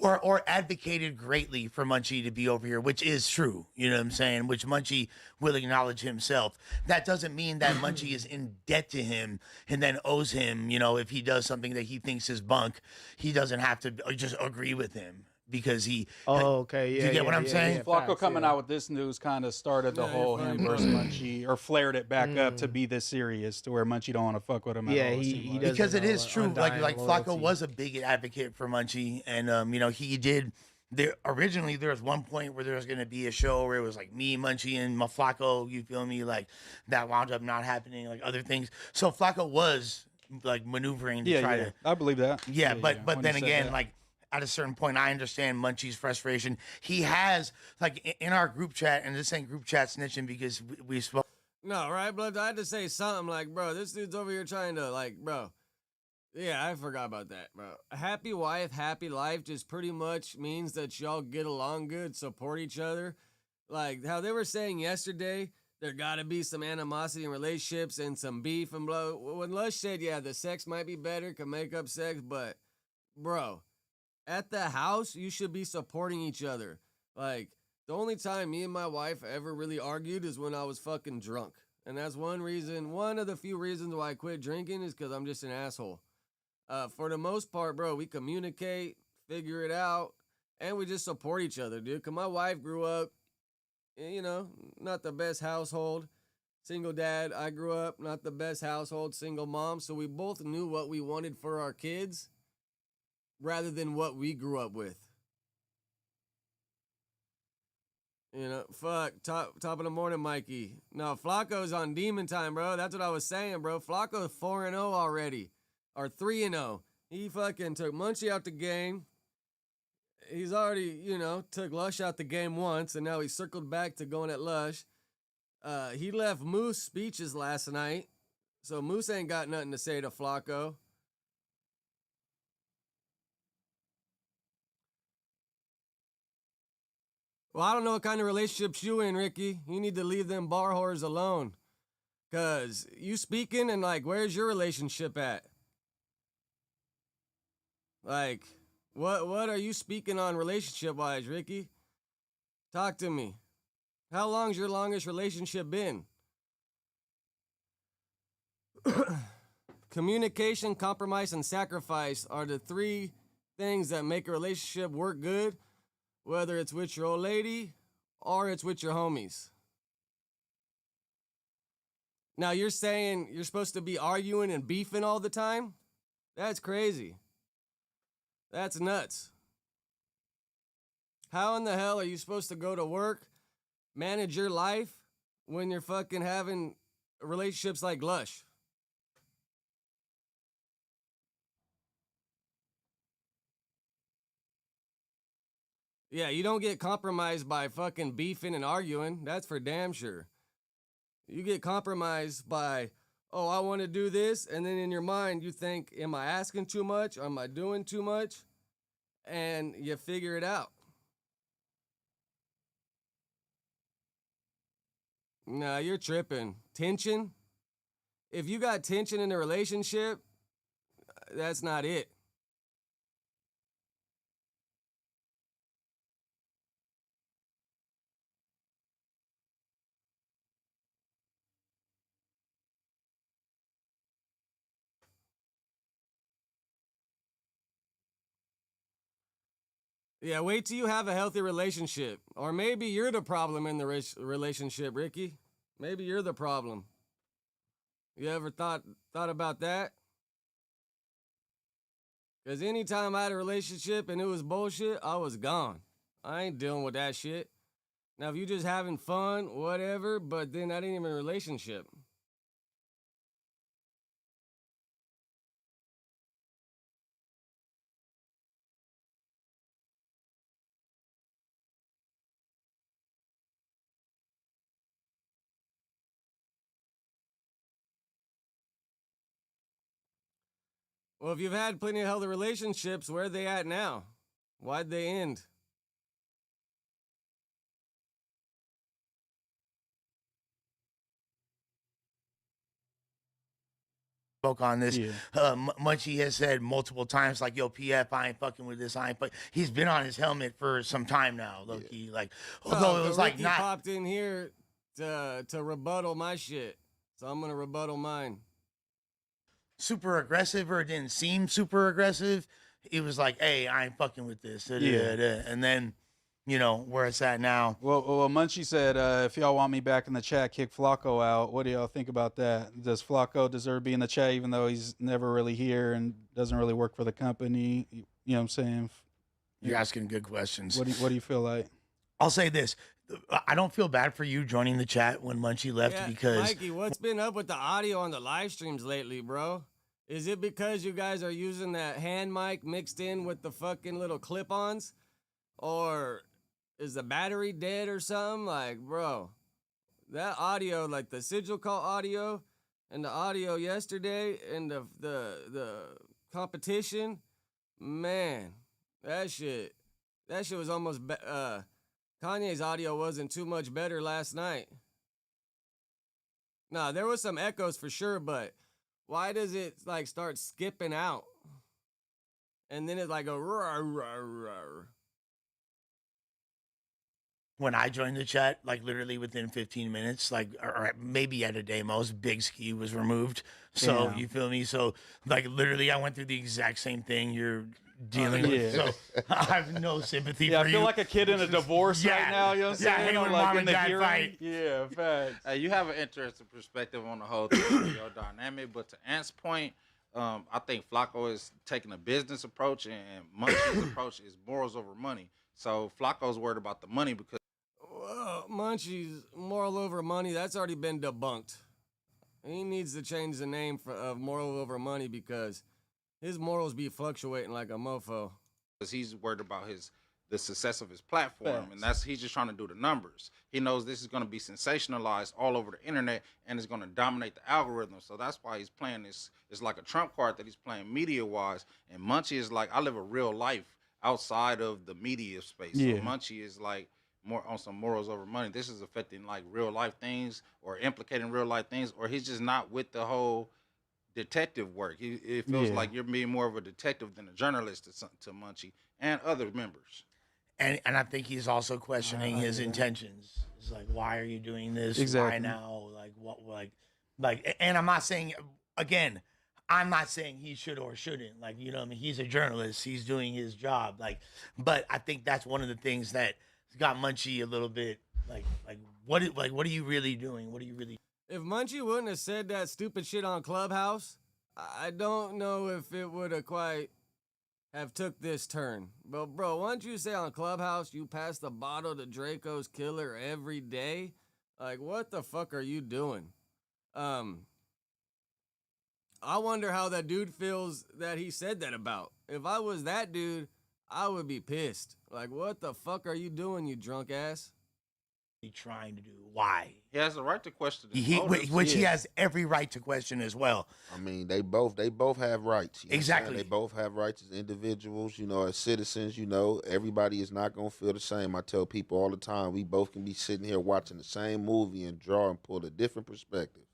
Or advocated greatly for Munchie to be over here, which is true, you know what I'm saying, which Munchie will acknowledge himself. That doesn't mean that Munchie is in debt to him and then owes him, if he does something that he thinks is bunk, he doesn't have to just agree with him. Because he. Oh, okay. Yeah. You get what I'm saying? Yeah, Flakko coming out with this news kind of started the whole him versus Munchie, or flared it back up to be this serious to where Munchie don't want to fuck with him. Yeah, at all, he because it is true. Like loyalty. Flakko was a big advocate for Munchie, and he did originally there was one point where there was gonna be a show where it was like me, Munchie, and my Flakko. You feel me? Like that wound up not happening. Like other things. So Flakko was like maneuvering to try to. I believe that. But then again, like at a certain point, I understand Munchie's frustration. He has like in our group chat, and this ain't group chat snitching because we spoke. No, right, blood. I had to say something like, bro, this dude's over here trying to like, bro. Yeah, I forgot about that, bro. A happy wife, happy life just pretty much means that y'all get along good, support each other. Like how they were saying yesterday, there gotta be some animosity in relationships and some beef and blah. When Lush said, yeah, the sex might be better, can make up sex, but bro, at the house, you should be supporting each other. Like, the only time me and my wife ever really argued is when I was fucking drunk. And that's one of the few reasons why I quit drinking is because I'm just an asshole. For the most part, bro, we communicate, figure it out, and we just support each other, dude. Because my wife grew up, you know, not the best household. Single dad. I grew up, not the best household, single mom. So we both knew what we wanted for our kids rather than what we grew up with. You know, fuck, top of the morning, Mikey. No, Flacco's on demon time, bro. That's what I was saying, bro. Flacco's 4-0 already. Or 3-0. He fucking took Munchie out the game. He's already, you know, took Lush out the game once, and now he circled back to going at Lush. He left Moose speeches last night, so Moose ain't got nothing to say to Flacco. Well, I don't know what kind of relationships you in, Ricky. You need to leave them bar whores alone. Cause you speaking and like, where's your relationship at? Like, what are you speaking on relationship-wise, Ricky? Talk to me. How long's your longest relationship been? Communication, compromise, and sacrifice are the three things that make a relationship work good, whether it's with your old lady or it's with your homies. Now, you're saying you're supposed to be arguing and beefing all the time? That's crazy. That's nuts. How in the hell are you supposed to go to work, manage your life, when you're fucking having relationships like Lush? Yeah, you don't get compromised by fucking beefing and arguing. That's for damn sure. You get compromised by, oh, I want to do this. And then in your mind, you think, am I asking too much? Am I doing too much? And you figure it out. Nah, you're tripping. Tension? If you got tension in a relationship, that's not it. Yeah, wait till you have a healthy relationship. Or maybe you're the problem in the relationship, Ricky. Maybe you're the problem. You ever thought about that? Because anytime I had a relationship and it was bullshit, I was gone. I ain't dealing with that shit. Now, if you just having fun, whatever, but then that ain't even a relationship. Well, if you've had plenty of healthy relationships, where are they at now? Why'd they end? Spoke on this. Yeah. Munchie has said multiple times, like, "Yo, PF, I ain't fucking with this. I ain't." But he's been on his helmet for some time now. Low-key, yeah. Like, although it was like not popped in here to rebuttal my shit, so I'm gonna rebuttal mine. Super aggressive, or it didn't seem super aggressive. He was like, "Hey, I ain't fucking with this." Yeah. And then, you know, where it's at now. Well, Munchie said, if y'all want me back in the chat, kick Flakko out. What do y'all think about that? Does Flakko deserve to be in the chat even though he's never really here and doesn't really work for the company? You know what I'm saying? You're asking good questions. What do you feel like? I'll say this. I don't feel bad for you joining the chat when Munchie left because... Mikey, what's been up with the audio on the live streams lately, bro? Is it because you guys are using that hand mic mixed in with the fucking little clip-ons? Or is the battery dead or something? Like, bro, that audio, like the sigil call audio and the audio yesterday and the competition, man, that shit was almost... Kanye's audio wasn't too much better last night. Nah, there was some echoes for sure, but why does it like start skipping out? And then it like go roar, roar, roar. When I joined the chat, like literally within 15 minutes, like, or maybe at a day most, Big Ski was removed. So you feel me? So like literally I went through the exact same thing you're dealing with. So I have no sympathy for you. I feel like a kid in a divorce right now. You know what I'm saying? Yeah, when like mom in and the dad hearing. fight. Yeah, facts. You have an interesting perspective on the whole thing, your dynamic. But to Ant's point, I think Flakko is taking a business approach, and Munchie's approach is morals over money. So Flacco's worried about the money because... Well, Munchie's moral over money, that's already been debunked. He needs to change the name of moral over money because his morals be fluctuating like a mofo. Because he's worried about the success of his platform, and he's just trying to do the numbers. He knows this is going to be sensationalized all over the internet, and it's going to dominate the algorithm. So that's why he's playing this. It's like a trump card that he's playing media-wise. And Munchie is like, I live a real life outside of the media space. So Munchie is like more on some morals over money. This is affecting like real life things or implicating real life things, or he's just not with the whole detective work. It feels like you're being more of a detective than a journalist to Munchie and other members. And I think he's also questioning his intentions. It's like, why are you doing this? Exactly. Why now? Like what? Like, and I'm not saying, again, I'm not saying he should or shouldn't. Like, you know what I mean? He's a journalist. He's doing his job. Like, but I think that's one of the things that got Munchie a little bit like what are you really doing? What are you really? If Munchie wouldn't have said that stupid shit on Clubhouse, I don't know if it would have quite have took this turn. But bro, once you say on Clubhouse you pass the bottle to Draco's killer every day, like what the fuck are you doing? I wonder how that dude feels that he said that about. If I was that dude, I would be pissed. Like, what the fuck are you doing, you drunk ass? He trying to do? Why? He has the right to question which he has every right to question as well. I mean, they both have rights. You know exactly. They both have rights as individuals, you know, as citizens, you know. Everybody is not going to feel the same. I tell people all the time, we both can be sitting here watching the same movie and draw and pull a different perspective.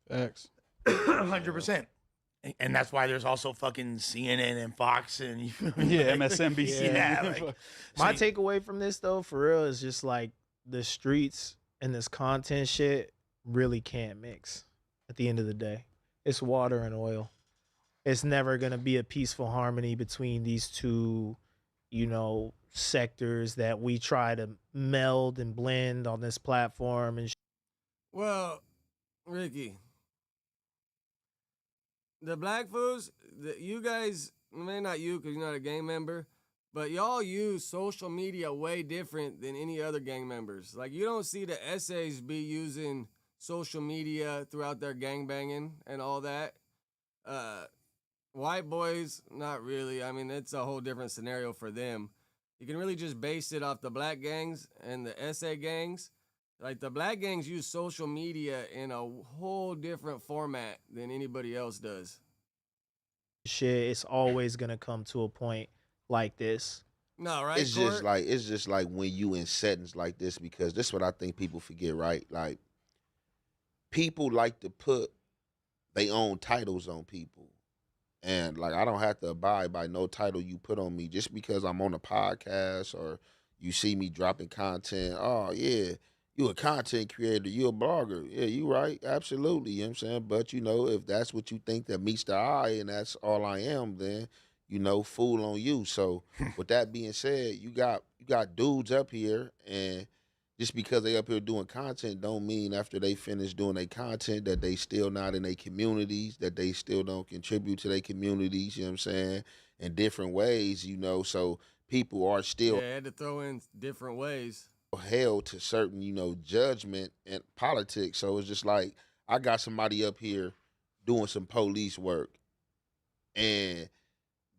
Facts. 100%. And that's why there's also fucking CNN and Fox and MSNBC. Like, my takeaway from this though, for real, is just like the streets and this content shit really can't mix. At the end of the day, it's water and oil. It's never gonna be a peaceful harmony between these two, you know, sectors that we try to meld and blend on this platform and. Well, Ricky. The Black Fools, you guys, maybe not you because you're not a gang member, but y'all use social media way different than any other gang members. Like, you don't see the essays be using social media throughout their gangbanging and all that. White boys, not really. I mean, it's a whole different scenario for them. You can really just base it off the black gangs and the SA gangs. Like, the black gangs use social media in a whole different format than anybody else does. Shit, it's always gonna come to a point like this. No, right? It's just like when you in settings like this, because this is what I think people forget, right? Like, people like to put their own titles on people. And, like, I don't have to abide by no title you put on me just because I'm on a podcast or you see me dropping content. Oh, yeah. You a content creator, you a blogger. Yeah, you right. Absolutely. You know what I'm saying? But, you know, if that's what you think that meets the eye and that's all I am, then, you know, fool on you. So with that being said, you got dudes up here, and just because they up here doing content don't mean after they finish doing their content that they still not in their communities, that they still don't contribute to their communities, you know what I'm saying, in different ways, you know. So people are still had to throw in different ways. held to certain, judgment and politics. So it's just like I got somebody up here doing some police work, and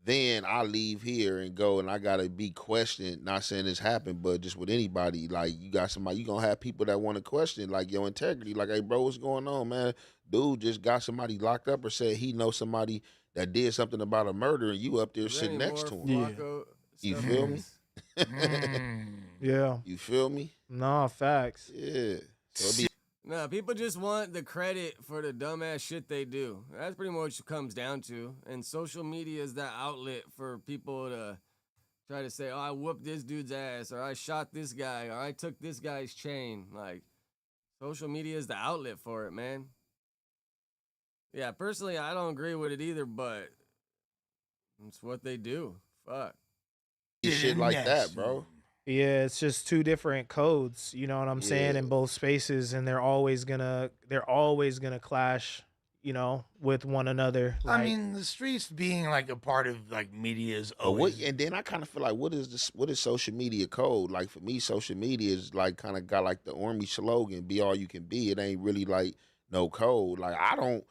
then I leave here and go and I gotta be questioned. Not saying this happened, but just with anybody, like you got somebody, you gonna have people that want to question like your integrity. Like, hey bro, what's going on, man? Dude just got somebody locked up or said he knows somebody that did something about a murder, and you up there sitting next to him. Flakko You feel me? Yeah. You feel me? Nah, facts. Yeah. So it'd be No, people just want the credit for the dumbass shit they do. That's pretty much what it comes down to. And social media is that outlet for people to try to say, oh, I whooped this dude's ass, or I shot this guy, or I took this guy's chain. Like, social media is the outlet for it, man. Yeah, personally, I don't agree with it either, but it's what they do. Fuck. shit like that, bro. Yeah, it's just two different codes, you know what I'm saying, in both spaces, and they're always gonna clash, with one another. I mean, the streets being like a part of like media is always. And then I kind of feel like, what is social media code? Like for me, social media is like kind of got like the army slogan, "Be all you can be." It ain't really like no code. Like I don't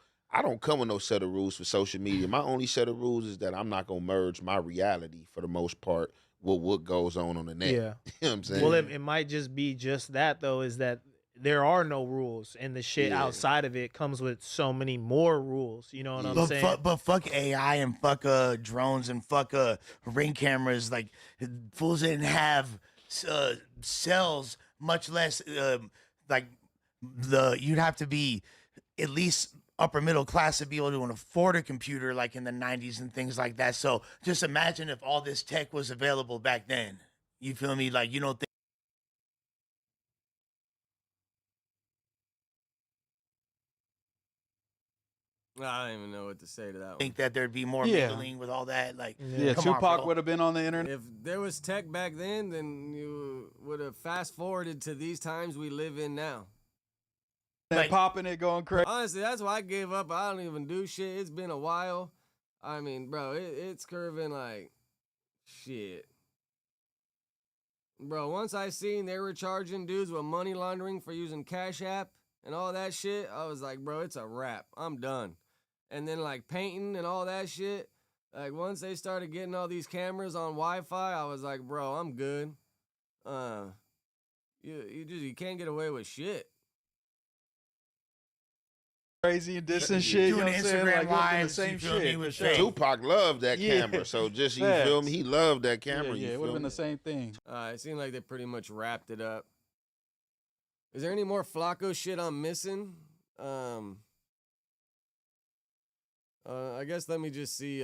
come with no set of rules for social media. My only set of rules is that I'm not gonna merge my reality for the most part with what goes on the net. Yeah. You know what I'm saying? Well, it might just be just that, though, is that there are no rules, and the shit outside of it comes with so many more rules. You know what I'm saying? But fuck AI and fuck drones and fuck ring cameras. Like, fools didn't have cells, much less you'd have to be at least upper middle class to be able to afford a computer like in the 90s and things like that. So just imagine if all this tech was available back then. You feel me? Like, you don't think. I don't even know what to say to that one. Think that there'd be more mingling with all that. Like, Tupac would have been on the internet. If there was tech back then you would have fast forwarded to these times we live in now. Like, popping it, going crazy. Honestly, that's why I gave up. I don't even do shit. It's been a while. I mean, bro, it's curving like shit. Bro, once I seen they were charging dudes with money laundering for using Cash App and all that shit, I was like, bro, it's a wrap. I'm done. And then like painting and all that shit, like once they started getting all these cameras on Wi-Fi, I was like, bro, I'm good. You can't get away with shit. Crazy and distant shit, you know what I'm saying? Like, lives, the same shit. Tupac loved that camera, so just you feel me? He loved that camera. Yeah, it would have been the same thing. It seemed like they pretty much wrapped it up. Is there any more Flakko shit I'm missing? I guess let me just see.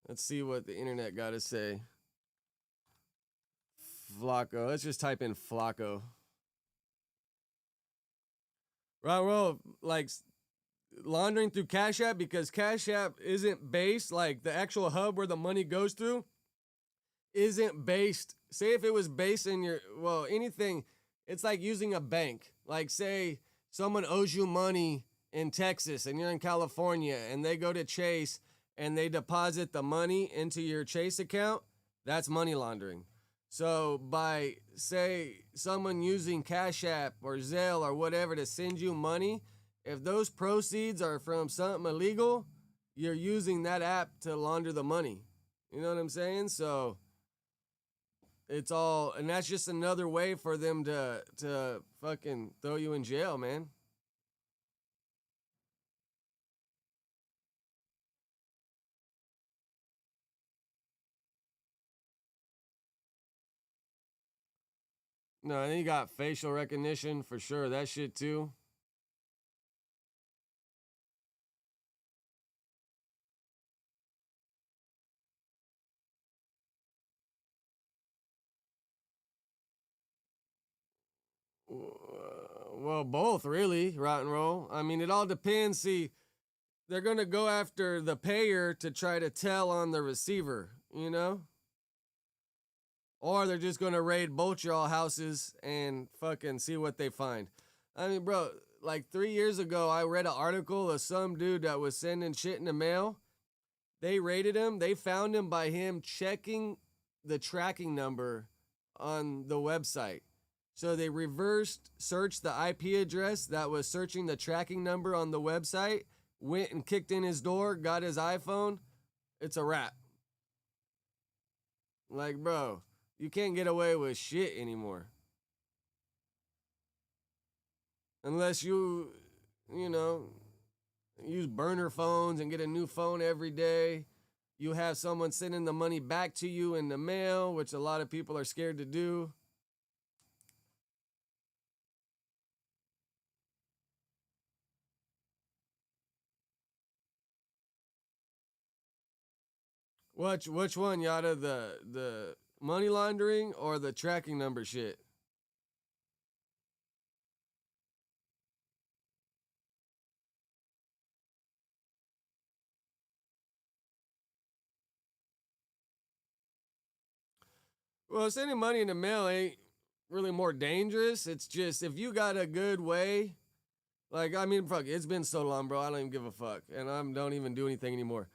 Let's see what the internet got to say. Flakko. Let's just type in Flakko. Right, well, like laundering through Cash App, because Cash App isn't based, like the actual hub where the money goes through isn't based. Say if it was based in anything, it's like using a bank. Like say someone owes you money in Texas and you're in California and they go to Chase and they deposit the money into your Chase account, that's money laundering. So by, say, someone using Cash App or Zelle or whatever to send you money, if those proceeds are from something illegal, you're using that app to launder the money. You know what I'm saying? So it's all, and that's just another way for them to fucking throw you in jail, man. No, and then you got facial recognition for sure. That shit too. Well, both really, rock and roll. I mean, it all depends. See, they're going to go after the payer to try to tell on the receiver, you know? Or they're just going to raid both y'all houses and fucking see what they find. I mean, bro, like 3 years ago, I read an article of some dude that was sending shit in the mail. They raided him. They found him by him checking the tracking number on the website. So they reversed searched the IP address that was searching the tracking number on the website, went and kicked in his door, got his iPhone. It's a wrap. Like, bro, you can't get away with shit anymore. Unless you know, use burner phones and get a new phone every day. You have someone sending the money back to you in the mail, which a lot of people are scared to do. Which one, Yada? The money laundering or the tracking number shit? Well, sending money in the mail ain't really more dangerous. It's just if you got a good way, like, I mean, fuck, it's been so long, bro. I don't even give a fuck, and I don't even do anything anymore.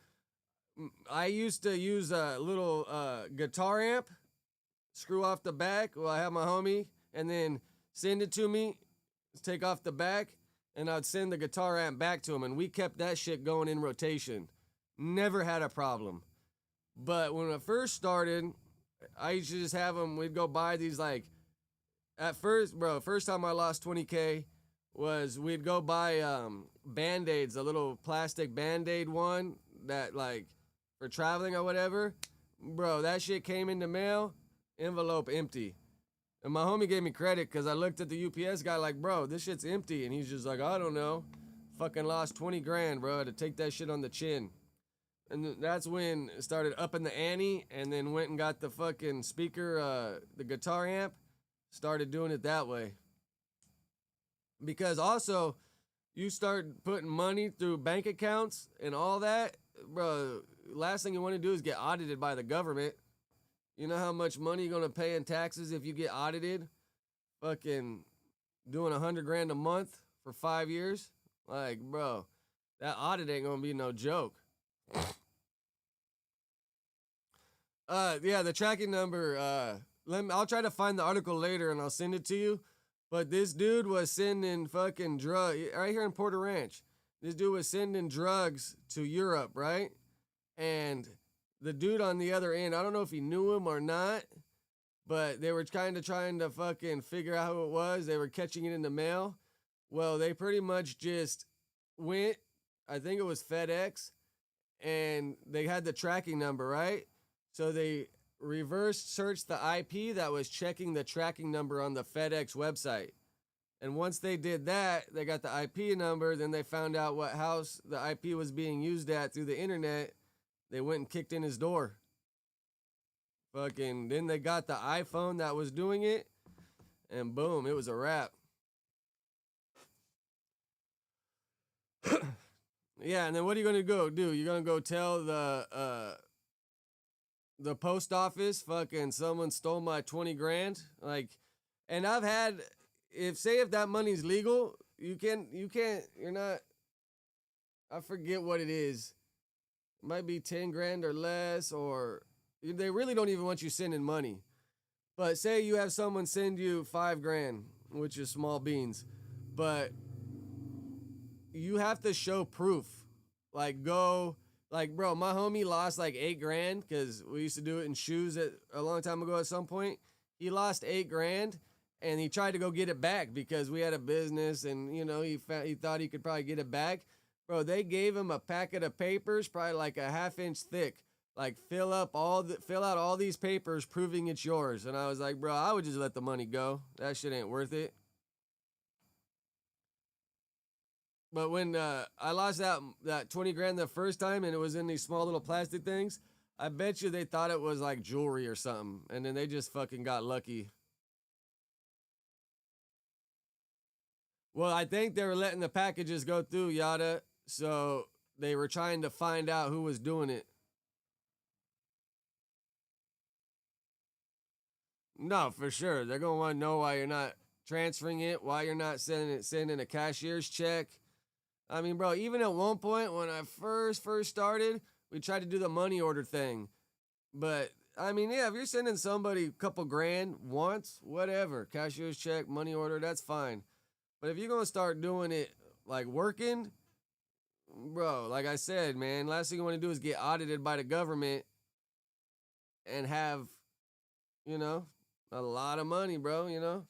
I used to use a little guitar amp, screw off the back. Well, I have my homie, and then send it to me, take off the back, and I'd send the guitar amp back to him, and we kept that shit going in rotation. Never had a problem. But when I first started, I used to just have them, we'd go buy these, like, at first, bro, first time I lost 20K was we'd go buy Band-Aids, a little plastic Band-Aid one that, like, for traveling or whatever. Bro, that shit came in the mail, envelope empty. And my homie gave me credit because I looked at the UPS guy like, bro, this shit's empty. And he's just like, I don't know. Fucking lost 20 grand, bro, to take that shit on the chin. And that's when it started upping the ante, and then went and got the fucking speaker, the guitar amp, started doing it that way. Because also, you start putting money through bank accounts and all that, bro, last thing you want to do is get audited by the government. You know how much money you're going to pay in taxes if you get audited? Fucking doing 100 grand a month for 5 years? Like, bro, that audit ain't going to be no joke. Yeah, the tracking number, I'll try to find the article later and I'll send it to you. But this dude was sending fucking drugs, right here in Porter Ranch. This dude was sending drugs to Europe, right? And the dude on the other end, I don't know if he knew him or not, but they were kind of trying to fucking figure out who it was. They were catching it in the mail. Well, they pretty much just went, I think it was FedEx, and they had the tracking number, right? So they reverse searched the IP that was checking the tracking number on the FedEx website. And once they did that, they got the IP number. Then they found out what house the IP was being used at through the internet. They went and kicked in his door. Fucking, then they got the iPhone that was doing it. And boom, it was a wrap. Yeah, and then what are you going to go do? You're going to go tell the post office, fucking someone stole my 20 grand. Like, and I've had, if that money's legal, you're not, I forget what it is. It might be 10 grand or less, or they really don't even want you sending money. But say you have someone send you 5 grand, which is small beans, but you have to show proof. Like, bro, my homie lost like 8 grand because we used to do it in shoes a long time ago at some point. He lost 8 grand and he tried to go get it back because we had a business and, you know, he thought he could probably get it back. Bro, they gave him a packet of papers, probably like a half-inch thick. Like, fill out all these papers proving it's yours. And I was like, bro, I would just let the money go. That shit ain't worth it. But when I lost that 20 grand the first time and it was in these small little plastic things, I bet you they thought it was like jewelry or something. And then they just fucking got lucky. Well, I think they were letting the packages go through, Yada. So they were trying to find out who was doing it. No, for sure. They're going to want to know why you're not transferring it, why you're not sending a cashier's check. I mean, bro, even at one point when I first started, we tried to do the money order thing. But I mean, yeah, if you're sending somebody a couple grand once, whatever, cashier's check, money order, that's fine. But if you're going to start doing it like working, bro, like I said, man, last thing you want to do is get audited by the government and have, you know, a lot of money, bro, you know?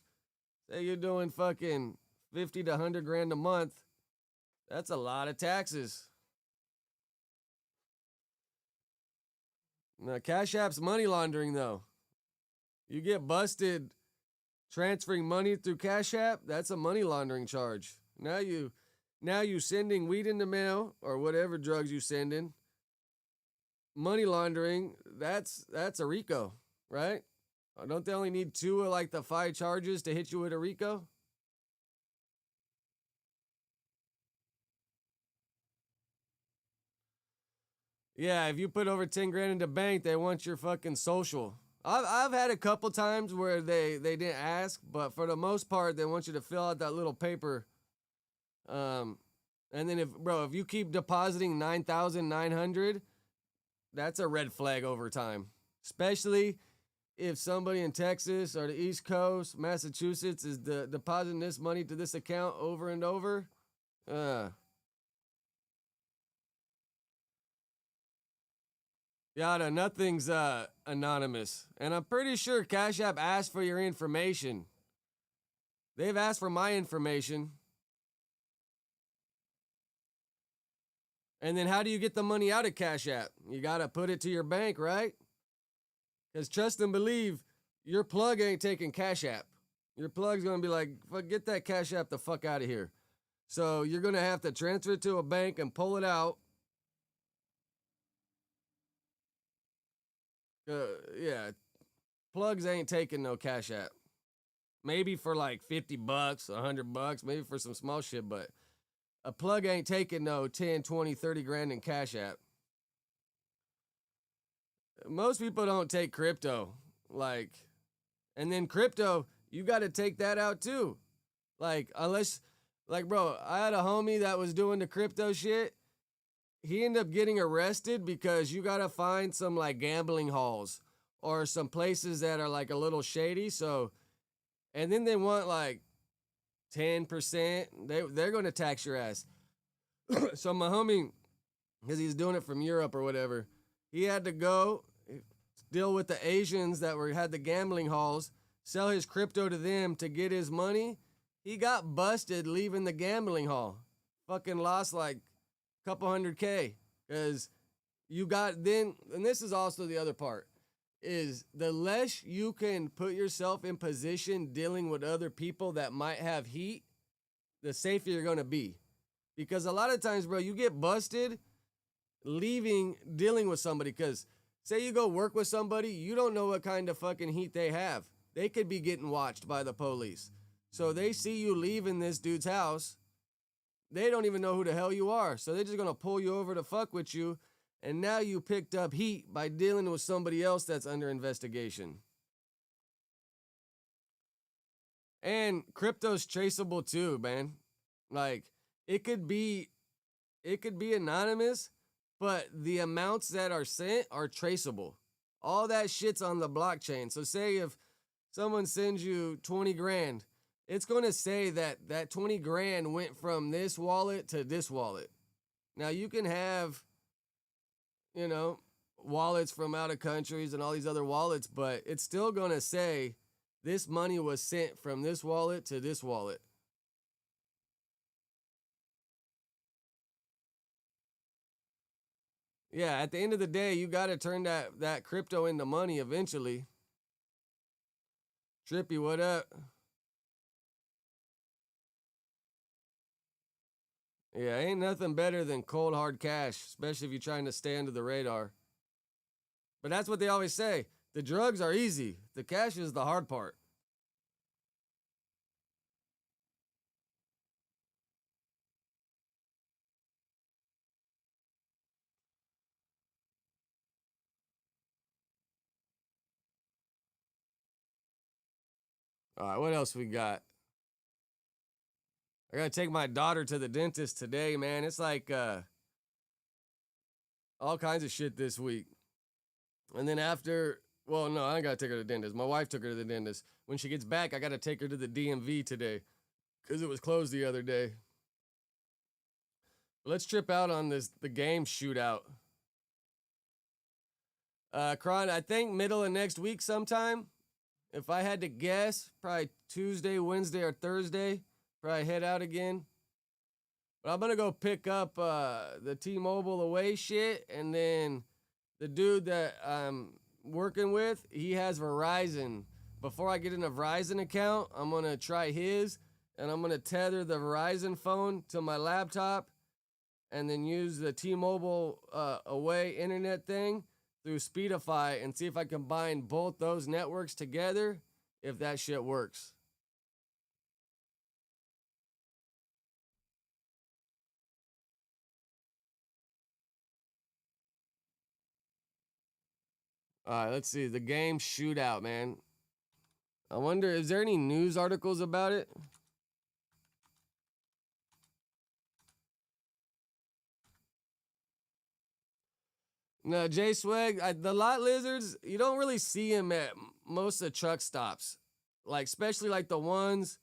Say you're doing fucking 50 to 100 grand a month. That's a lot of taxes. Now, Cash App's money laundering, though. You get busted transferring money through Cash App, that's a money laundering charge. Now you sending weed in the mail or whatever drugs you sending. Money laundering, that's a RICO, right? Don't they only need 2 of like the 5 charges to hit you with a RICO? Yeah, if you put over 10 grand in the bank, they want your fucking social. I've had a couple times where they didn't ask, but for the most part, they want you to fill out that little paper. And then if you keep depositing 9,900, that's a red flag over time. Especially if somebody in Texas or the East Coast, Massachusetts is depositing this money to this account over and over. Yada, nothing's anonymous. And I'm pretty sure Cash App asked for your information. They've asked for my information. And then how do you get the money out of Cash App? You got to put it to your bank, right? Because trust and believe, your plug ain't taking Cash App. Your plug's going to be like, get that Cash App the fuck out of here. So you're going to have to transfer it to a bank and pull it out. Yeah, plugs ain't taking no Cash App. Maybe for like $50, $100, maybe for some small shit, but a plug ain't taking no 10, 20, 30 grand in Cash App. Most people don't take crypto. And then crypto, you got to take that out too. Unless, bro, I had a homie that was doing the crypto shit. He ended up getting arrested because you got to find some like gambling halls or some places that are like a little shady. So, and then they want like 10%. They're going to tax your ass. So my homie, because he's doing it from Europe or whatever, he had to go deal with the Asians that had the gambling halls, sell his crypto to them to get his money. He got busted leaving the gambling hall. Fucking lost like couple $100K because you got then, and this is also the other part, is the less you can put yourself in position dealing with other people that might have heat, the safer you're going to be. Because a lot of times, bro, you get busted dealing with somebody because say you go work with somebody, you don't know what kind of fucking heat they have. They could be getting watched by the police. So they see you leaving this dude's house. They don't even know who the hell you are. So they're just going to pull you over to fuck with you. And now you picked up heat by dealing with somebody else that's under investigation. And crypto's traceable too, man. Like it could be anonymous, but the amounts that are sent are traceable. All that shit's on the blockchain. So say if someone sends you 20 grand, it's going to say that 20 grand went from this wallet to this wallet. Now, you can have, wallets from out of countries and all these other wallets, but it's still going to say this money was sent from this wallet to this wallet. Yeah, at the end of the day, you got to turn that crypto into money eventually. Trippy, what up? Yeah, ain't nothing better than cold hard cash, especially if you're trying to stay under the radar. But that's what they always say. The drugs are easy. The cash is the hard part. All right, what else we got? I gotta take my daughter to the dentist today, man. It's like all kinds of shit this week. And then after Well, no, I gotta take her to the dentist. My wife took her to the dentist. When she gets back, I gotta take her to the DMV today because it was closed the other day. Let's trip out on the game Shootout. Kron, I think middle of next week sometime. If I had to guess, probably Tuesday, Wednesday, or Thursday. Probably head out again. But I'm gonna go pick up the T-Mobile away shit, and then the dude that I'm working with, he has Verizon. Before I get in a Verizon account, I'm gonna try his, and I'm gonna tether the Verizon phone to my laptop, and then use the T-Mobile away internet thing through Speedify and see if I can combine both those networks together, if that shit works. All right, let's see. The game Shootout, man. I wonder, is there any news articles about it? No, J Swag, the lot lizards, you don't really see them at most of the truck stops. Like, especially like the ones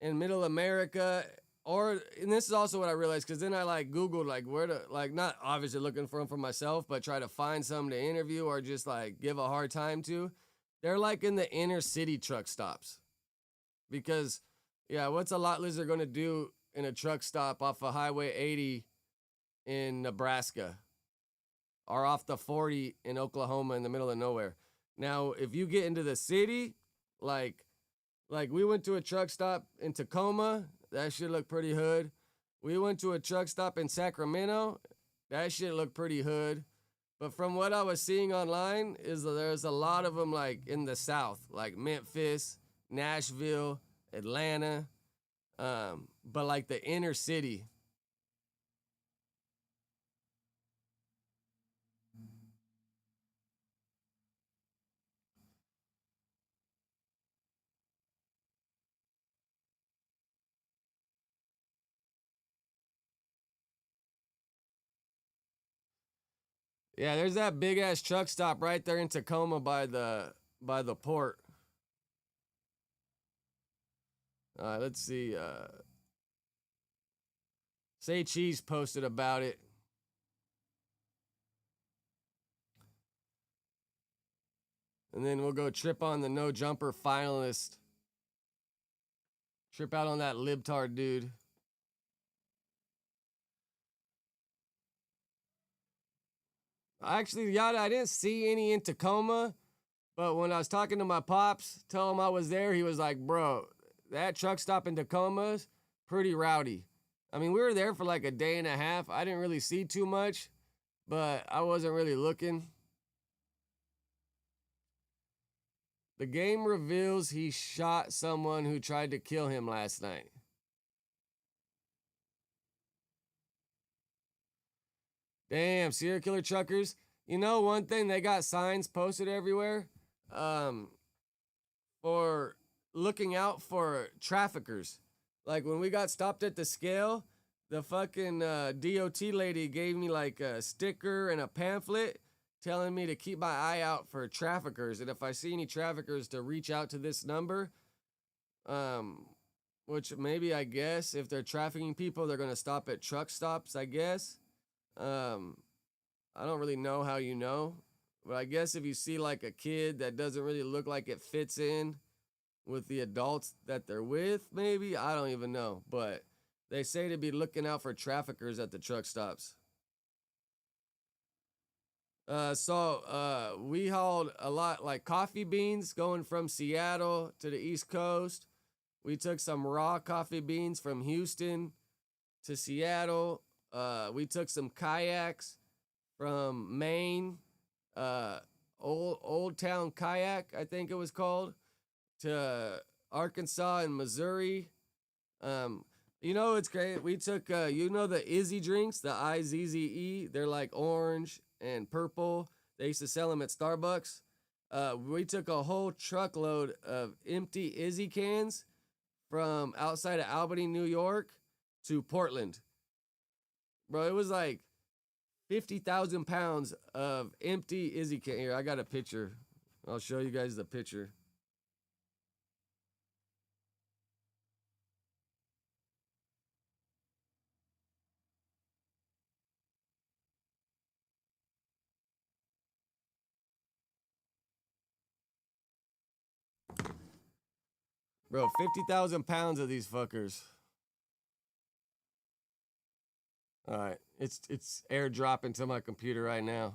in middle America. And this is also what I realized, because then I like Googled like where to, like, not obviously looking for them for myself, but try to find some to interview or just like give a hard time to. They're like in the inner city truck stops. Because, yeah, what's a lot lizard going to do in a truck stop off of Highway 80 in Nebraska? Or off the 40 in Oklahoma in the middle of nowhere? Now, if you get into the city, like we went to a truck stop in Tacoma, that shit looked pretty hood. We went to a truck stop in Sacramento, that shit looked pretty hood. But from what I was seeing online, is that there's a lot of them like in the South, like Memphis, Nashville, Atlanta, but like the inner city. Yeah, there's that big ass truck stop right there in Tacoma by the port. Let's see. Say Cheese posted about it. And then we'll go trip on the No Jumper finalist. Trip out on that libtard dude. Actually, Yada, I didn't see any in Tacoma, but when I was talking to my pops, tell him I was there, he was like, bro, that truck stop in Tacoma's pretty rowdy. I mean, we were there for like a day and a half. I didn't really see too much, but I wasn't really looking. The game reveals he shot someone who tried to kill him last night. Damn, serial killer truckers. You know, one thing, they got signs posted everywhere for looking out for traffickers. Like when we got stopped at the scale, the fucking DOT lady gave me like a sticker and a pamphlet telling me to keep my eye out for traffickers. And if I see any traffickers, to reach out to this number. Which maybe, I guess, if they're trafficking people, they're going to stop at truck stops, I guess. I don't really know how you know, but I guess if you see like a kid that doesn't really look like it fits in with the adults that they're with, maybe, I don't even know, but they say to be looking out for traffickers at the truck stops. So we hauled a lot, like coffee beans going from Seattle to the East Coast. We took some raw coffee beans from Houston to Seattle. We took some kayaks from Maine, Old Town Kayak, I think it was called, to Arkansas and Missouri. You know, it's great. We took, you know, the Izzy drinks, the IZZE. They're like orange and purple. They used to sell them at Starbucks. We took a whole truckload of empty Izzy cans from outside of Albany, New York to Portland. Bro, it was like 50,000 pounds of empty Izzy can. Here, I got a picture I'll show you guys the picture. Bro, 50,000 pounds of these fuckers. All right, it's airdropping to my computer right now.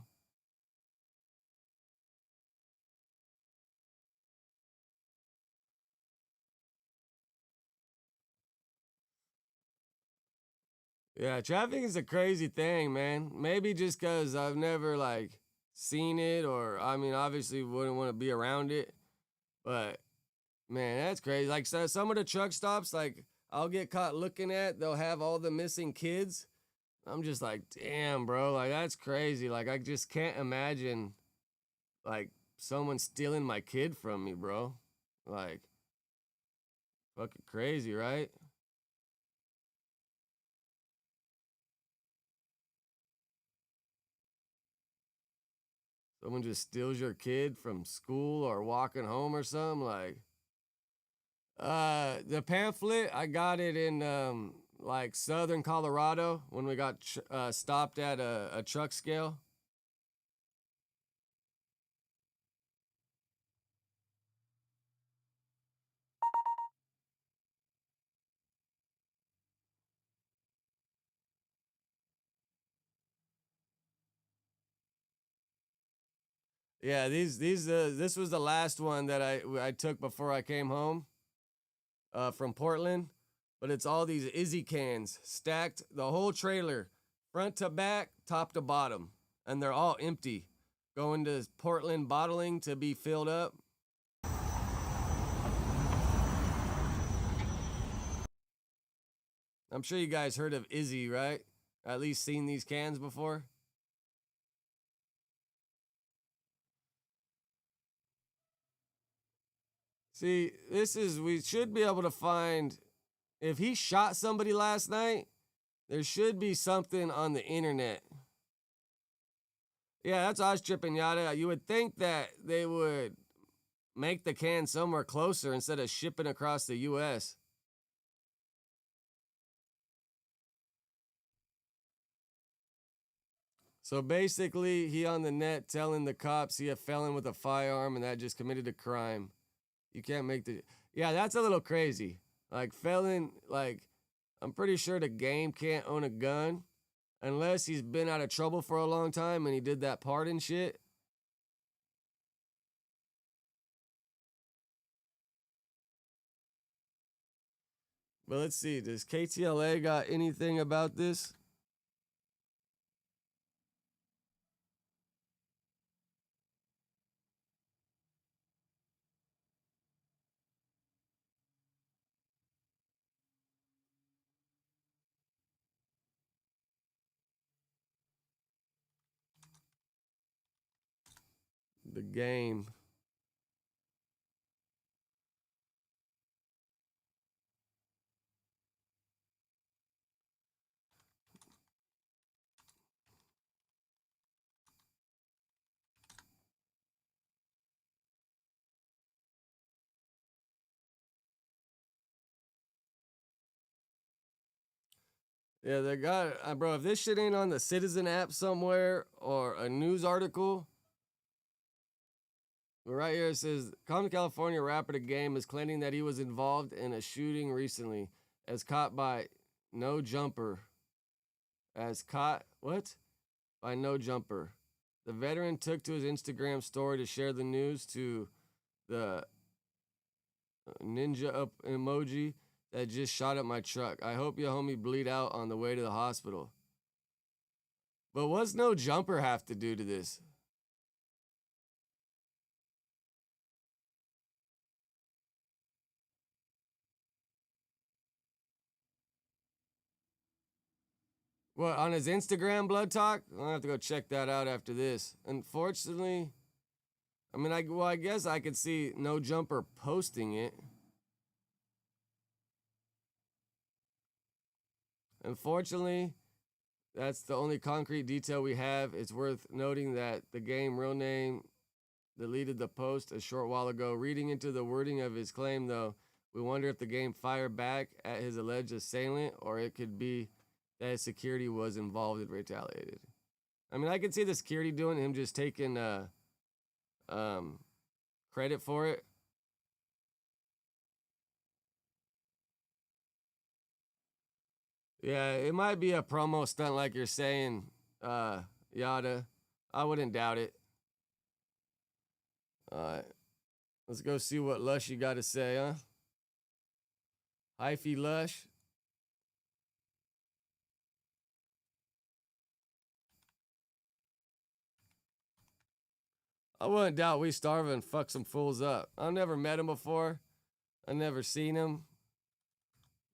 Yeah, traffic is a crazy thing, man. Maybe just because I've never like seen it, or I mean, obviously wouldn't want to be around it. But man, that's crazy. Like so some of the truck stops, like I'll get caught looking at, they'll have all the missing kids. I'm just like, damn, bro, like that's crazy. Like I just can't imagine like someone stealing my kid from me, bro. Like fucking crazy, right? Someone just steals your kid from school or walking home or something. Like the pamphlet, I got it in like southern Colorado when we got stopped at a truck scale. Yeah, this was the last one that I took before I came home from Portland, but it's all these Izzy cans stacked the whole trailer, front to back, top to bottom, and they're all empty, going to Portland bottling to be filled up. I'm sure you guys heard of Izzy, right? At least seen these cans before. See, we should be able to find, if he shot somebody last night, there should be something on the internet. Yeah, that's what I was tripping, Yada. You would think that they would make the can somewhere closer instead of shipping across the U.S. So basically, he on the net telling the cops he a felon with a firearm and that just committed a crime. You can't make the... Yeah, that's a little crazy. Like, felon, like, I'm pretty sure the game can't own a gun unless he's been out of trouble for a long time and he did that pardon shit. But let's see, does KTLA got anything about this? The game. Yeah, they got bro. If this shit ain't on the Citizen app somewhere or a news article, but right here it says, Compton, California rapper The Game is claiming that he was involved in a shooting recently, as caught by No Jumper. As caught what? By No Jumper. The veteran took to his Instagram story to share the news to the ninja up emoji that just shot up my truck. I hope your homie bleed out on the way to the hospital. But what's No Jumper have to do to this? What, on his Instagram, Blood Talk? I'll have to go check that out after this. Unfortunately, I mean, I guess I could see No Jumper posting it. Unfortunately, that's the only concrete detail we have. It's worth noting that the game real name deleted the post a short while ago. Reading into the wording of his claim, though, we wonder if the game fired back at his alleged assailant, or it could be that his security was involved and retaliated. I mean, I could see the security doing him just taking credit for it. Yeah, it might be a promo stunt like you're saying, Yada. I wouldn't doubt it. All right. Let's go see what Lush you got to say, huh? Hyphy Lush. I wouldn't doubt We Starvin' fuck some fools up. I've never met him before. I've never seen him.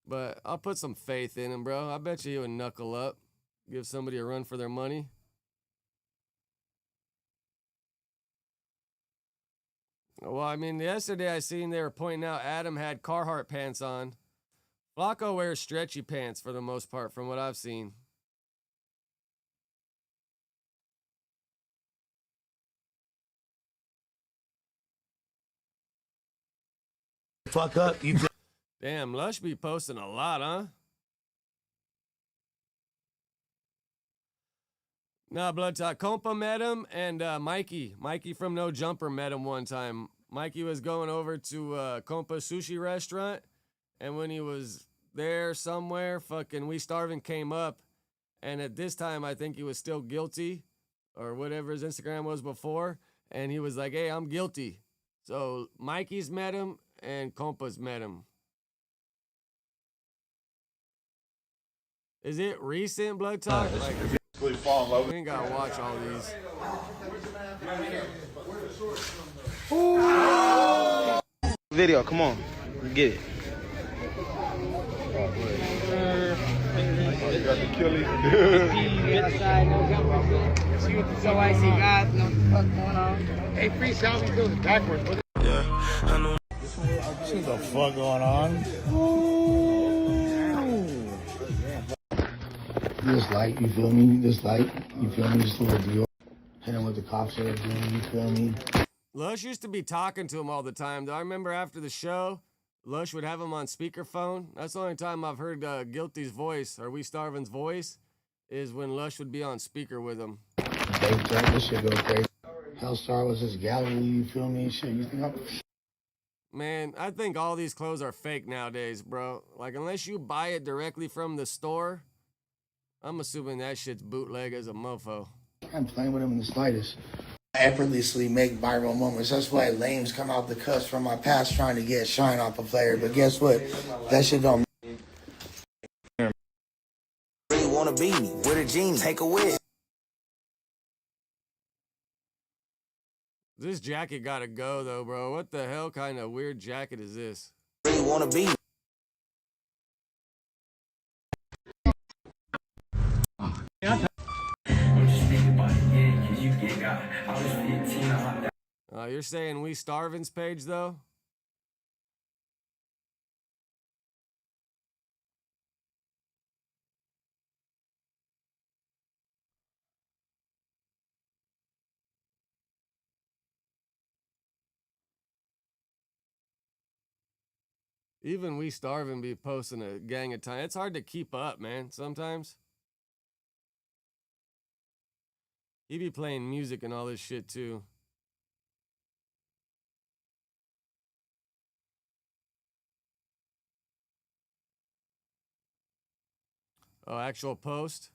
But I'll put some faith in him, bro. I bet you he would knuckle up. Give somebody a run for their money. Well, I mean, yesterday I seen they were pointing out Adam had Carhartt pants on. Flakko wears stretchy pants for the most part from what I've seen. Fuck up, you. Damn, Lush be posting a lot, huh? Nah, Blood Talk. Compa met him, and Mikey from No Jumper met him one time. Mikey was going over to Compa's sushi restaurant, and when he was there somewhere, fucking We Starvin' came up, and at this time, I think he was still guilty, or whatever his Instagram was before, and he was like, hey, I'm guilty. So Mikey's met him, and Compa's met him. Is it recent, Blood Talk? Like, we ain't gotta watch all these. Video, come on, get it. So icy, God, no fuck going on. Hey, free selfie goes backwards. Yeah, I know. What the fuck going on? This light, you feel me? This light, you feel me? Just a little deal. Hit him with the cops are doing, you feel me? Lush used to be talking to him all the time, though. I remember after the show, Lush would have him on speakerphone. That's the only time I've heard Guilty's voice, or We Starvin's voice, is when Lush would be on speaker with him. This shit go crazy. Hellstar was his gallery, you feel me? Shit, you think I'm... Man, I think all these clothes are fake nowadays, bro. Like, unless you buy it directly from the store, I'm assuming that shit's bootleg as a mofo. I'm playing with him in the slightest. I effortlessly make viral moments. That's why lames come out the cuss from my past trying to get shine off a player. But guess what? That shit don't. Really wanna be me with a genie, take a whiz. This jacket gotta go, though, bro. What the hell kind of weird jacket is this? Really wanna be me. You're saying We Starvin's page, though? Even We Starvin' be posting a gang of time. It's hard to keep up, man, sometimes. He be playing music and all this shit, too. Oh, actual post?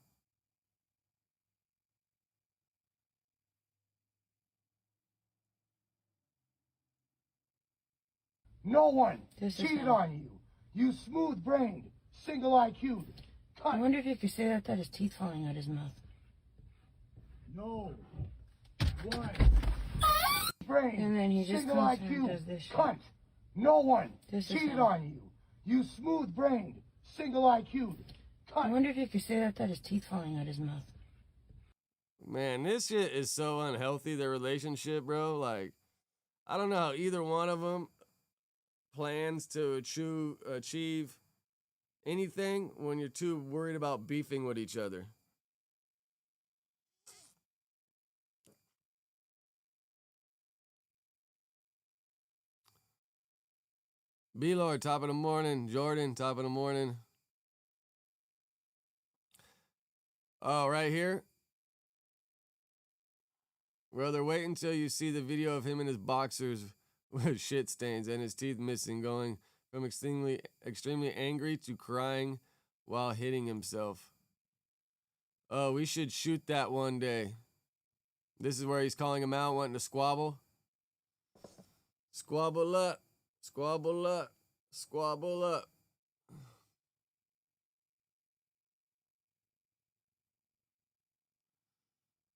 No one cheated on you. You smooth-brained, single IQ. I wonder if you could say that without his teeth falling out his mouth. No one. Brain, And then he just single comes IQ. and does this shit. Cunt. No one This is cheated how- on you. You smooth-brained, single IQ. I wonder if you could say that without his teeth falling out his mouth. Man, this shit is so unhealthy, their relationship, bro. Like, I don't know how either one of them plans to achieve anything when you're too worried about beefing with each other. B-Lord, top of the morning. Jordan, top of the morning. Oh, right here. Brother, wait until you see the video of him in his boxers with shit stains and his teeth missing, going from extremely angry to crying while hitting himself. Oh, we should shoot that one day. This is where he's calling him out, wanting to squabble. Squabble up. Squabble up. Squabble up.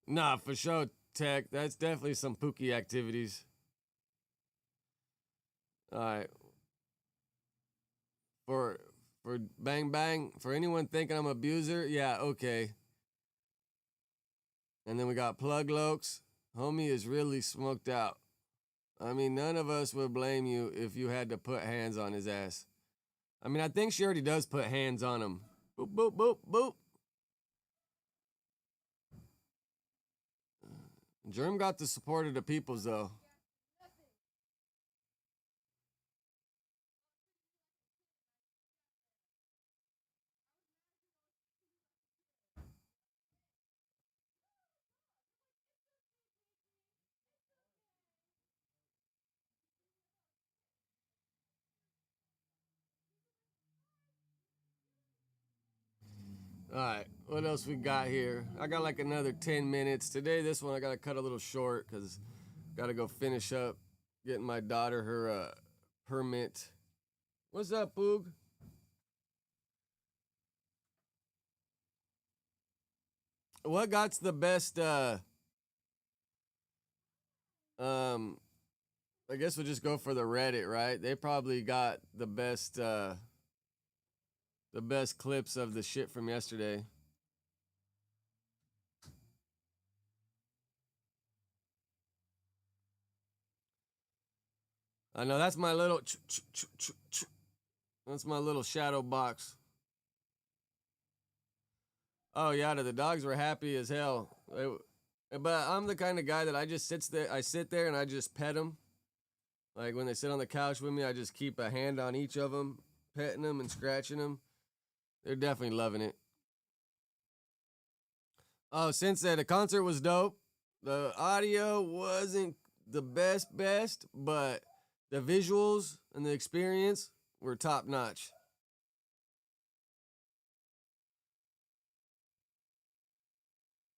Nah, for sure, Tech. That's definitely some Pookie activities. All right. For Bang Bang, for anyone thinking I'm an abuser, yeah, okay. And then we got Plug Lokes. Homie is really smoked out. I mean, none of us would blame you if you had to put hands on his ass. I mean, I think she already does put hands on him. Boop, boop, boop, boop. Germ got the support of the peoples, though. All right, what else we got here? I got like another 10 minutes. Today, this one I got to cut a little short because got to go finish up getting my daughter her permit. What's up, Boog? What got's the best, I guess we'll just go for the Reddit, right? They probably got the best clips of the shit from yesterday. I know that's my little that's my little shadow box. Oh yeah, the dogs were happy as hell. But I'm the kind of guy that I just sit there and I just pet them. Like when they sit on the couch with me, I just keep a hand on each of them, petting them and scratching them. They're definitely loving it. Oh, since the concert was dope. The audio wasn't the best, but the visuals and the experience were top notch.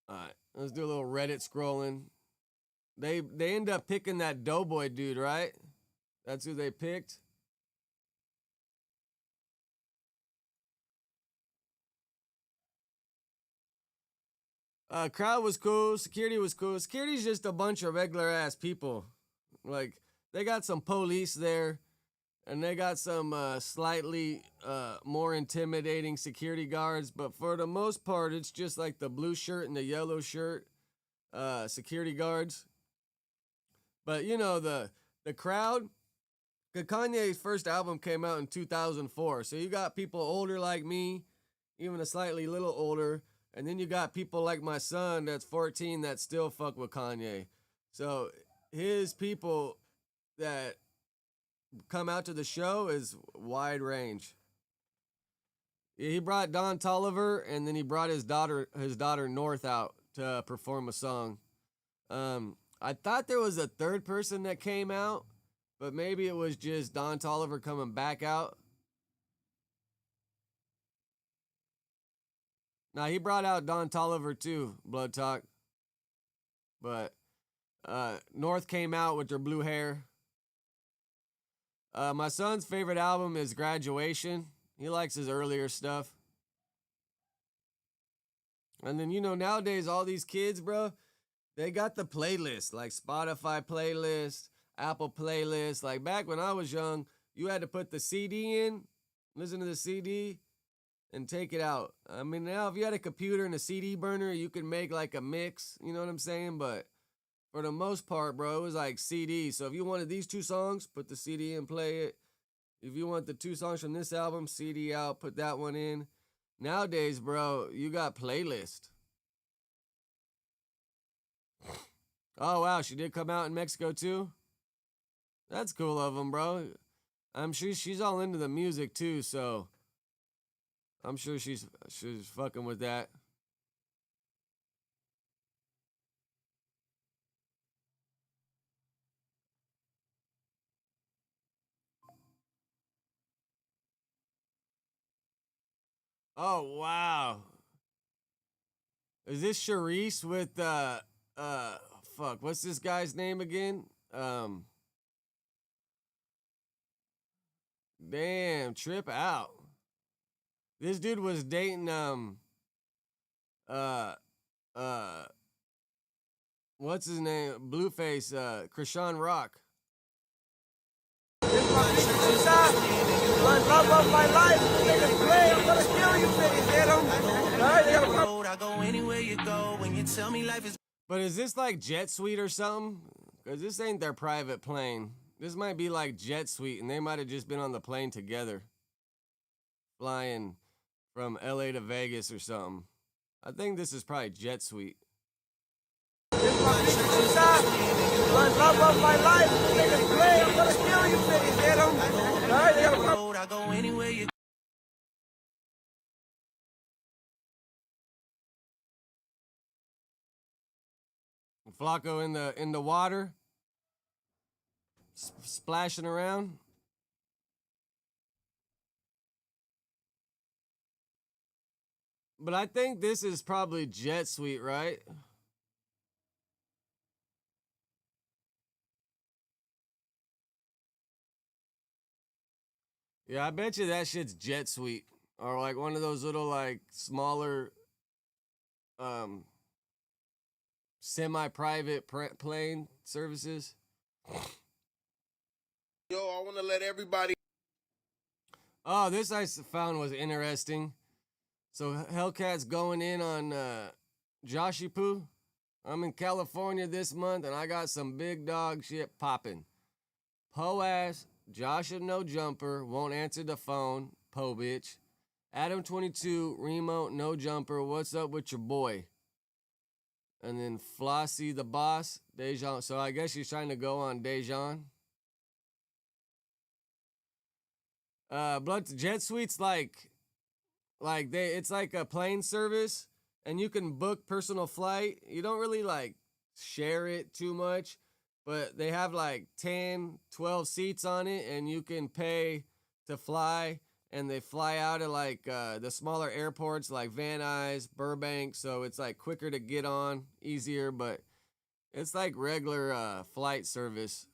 All right, let's do a little Reddit scrolling. They end up picking that Doughboy dude, right? That's who they picked. Crowd was cool. Security was cool. Security's just a bunch of regular ass people. Like, they got some police there, and they got some slightly more intimidating security guards. But for the most part, it's just like the blue shirt and the yellow shirt security guards. But you know, the crowd. Kanye's first album came out in 2004, so you got people older like me, even a slightly little older. And then you got people like my son that's 14 that still fuck with Kanye. So his people that come out to the show is wide range. He brought Don Toliver, and then he brought his daughter North out to perform a song. I thought there was a third person that came out, but maybe it was just Don Toliver coming back out. Now, he brought out Don Toliver too, Blood Talk. But North came out with their blue hair. My son's favorite album is Graduation. He likes his earlier stuff. And then, you know, nowadays, all these kids, bro, they got the playlist, like Spotify playlist, Apple playlist. Like back when I was young, you had to put the CD in, listen to the CD, and take it out. I mean, now if you had a computer and a CD burner, you could make like a mix, you know what I'm saying? But for the most part, bro, it was like CD. So if you wanted these two songs, put the CD in, play it. If you want the two songs from this album, CD out, put that one in. Nowadays, bro, you got playlist. Oh, wow, she did come out in Mexico too? That's cool of them, bro. I'm sure she's all into the music too, so I'm sure she's fucking with that. Oh wow. Is this Charisse with fuck, what's this guy's name again? Damn, trip out. This dude was dating what's his name? Blueface, Krishan Rock. This my shootout. Love of my life. Niggas play. I'm gonna kill you, niggas. Get them. Alright, I go anywhere you go when you tell me life is. But is this like Jet Suite or something? Because this ain't their private plane. This might be like Jet Suite, and they might have just been on the plane together, flying from LA to Vegas or something. I think this is probably Jet Suite. This my shootout. Love of my life. Niggas play. I'm gonna kill you, niggas. Get them. Alright, I go anywhere you. Flakko in the water, splashing around. But I think this is probably Jet Suite, right? Yeah, I bet you that shit's Jet Suite. Or like one of those little like smaller semi-private plane services. Yo, I want to let everybody. Oh, this I found was interesting. So Hellcat's going in on Joshy Poo. I'm in California this month, and I got some big dog shit popping. Po ass, Joshua no jumper, won't answer the phone, po bitch. Adam 22, Remo no jumper, what's up with your boy? And then Flossie the boss, Dejan. So I guess she's trying to go on Dejan. Blood Jet Suite's like it's like a plane service, and you can book personal flight. You don't really like share it too much, but they have like 10, 12 seats on it, and you can pay to fly, and they fly out of like the smaller airports like Van Nuys, Burbank, so it's like quicker to get on, easier, but it's like regular flight service.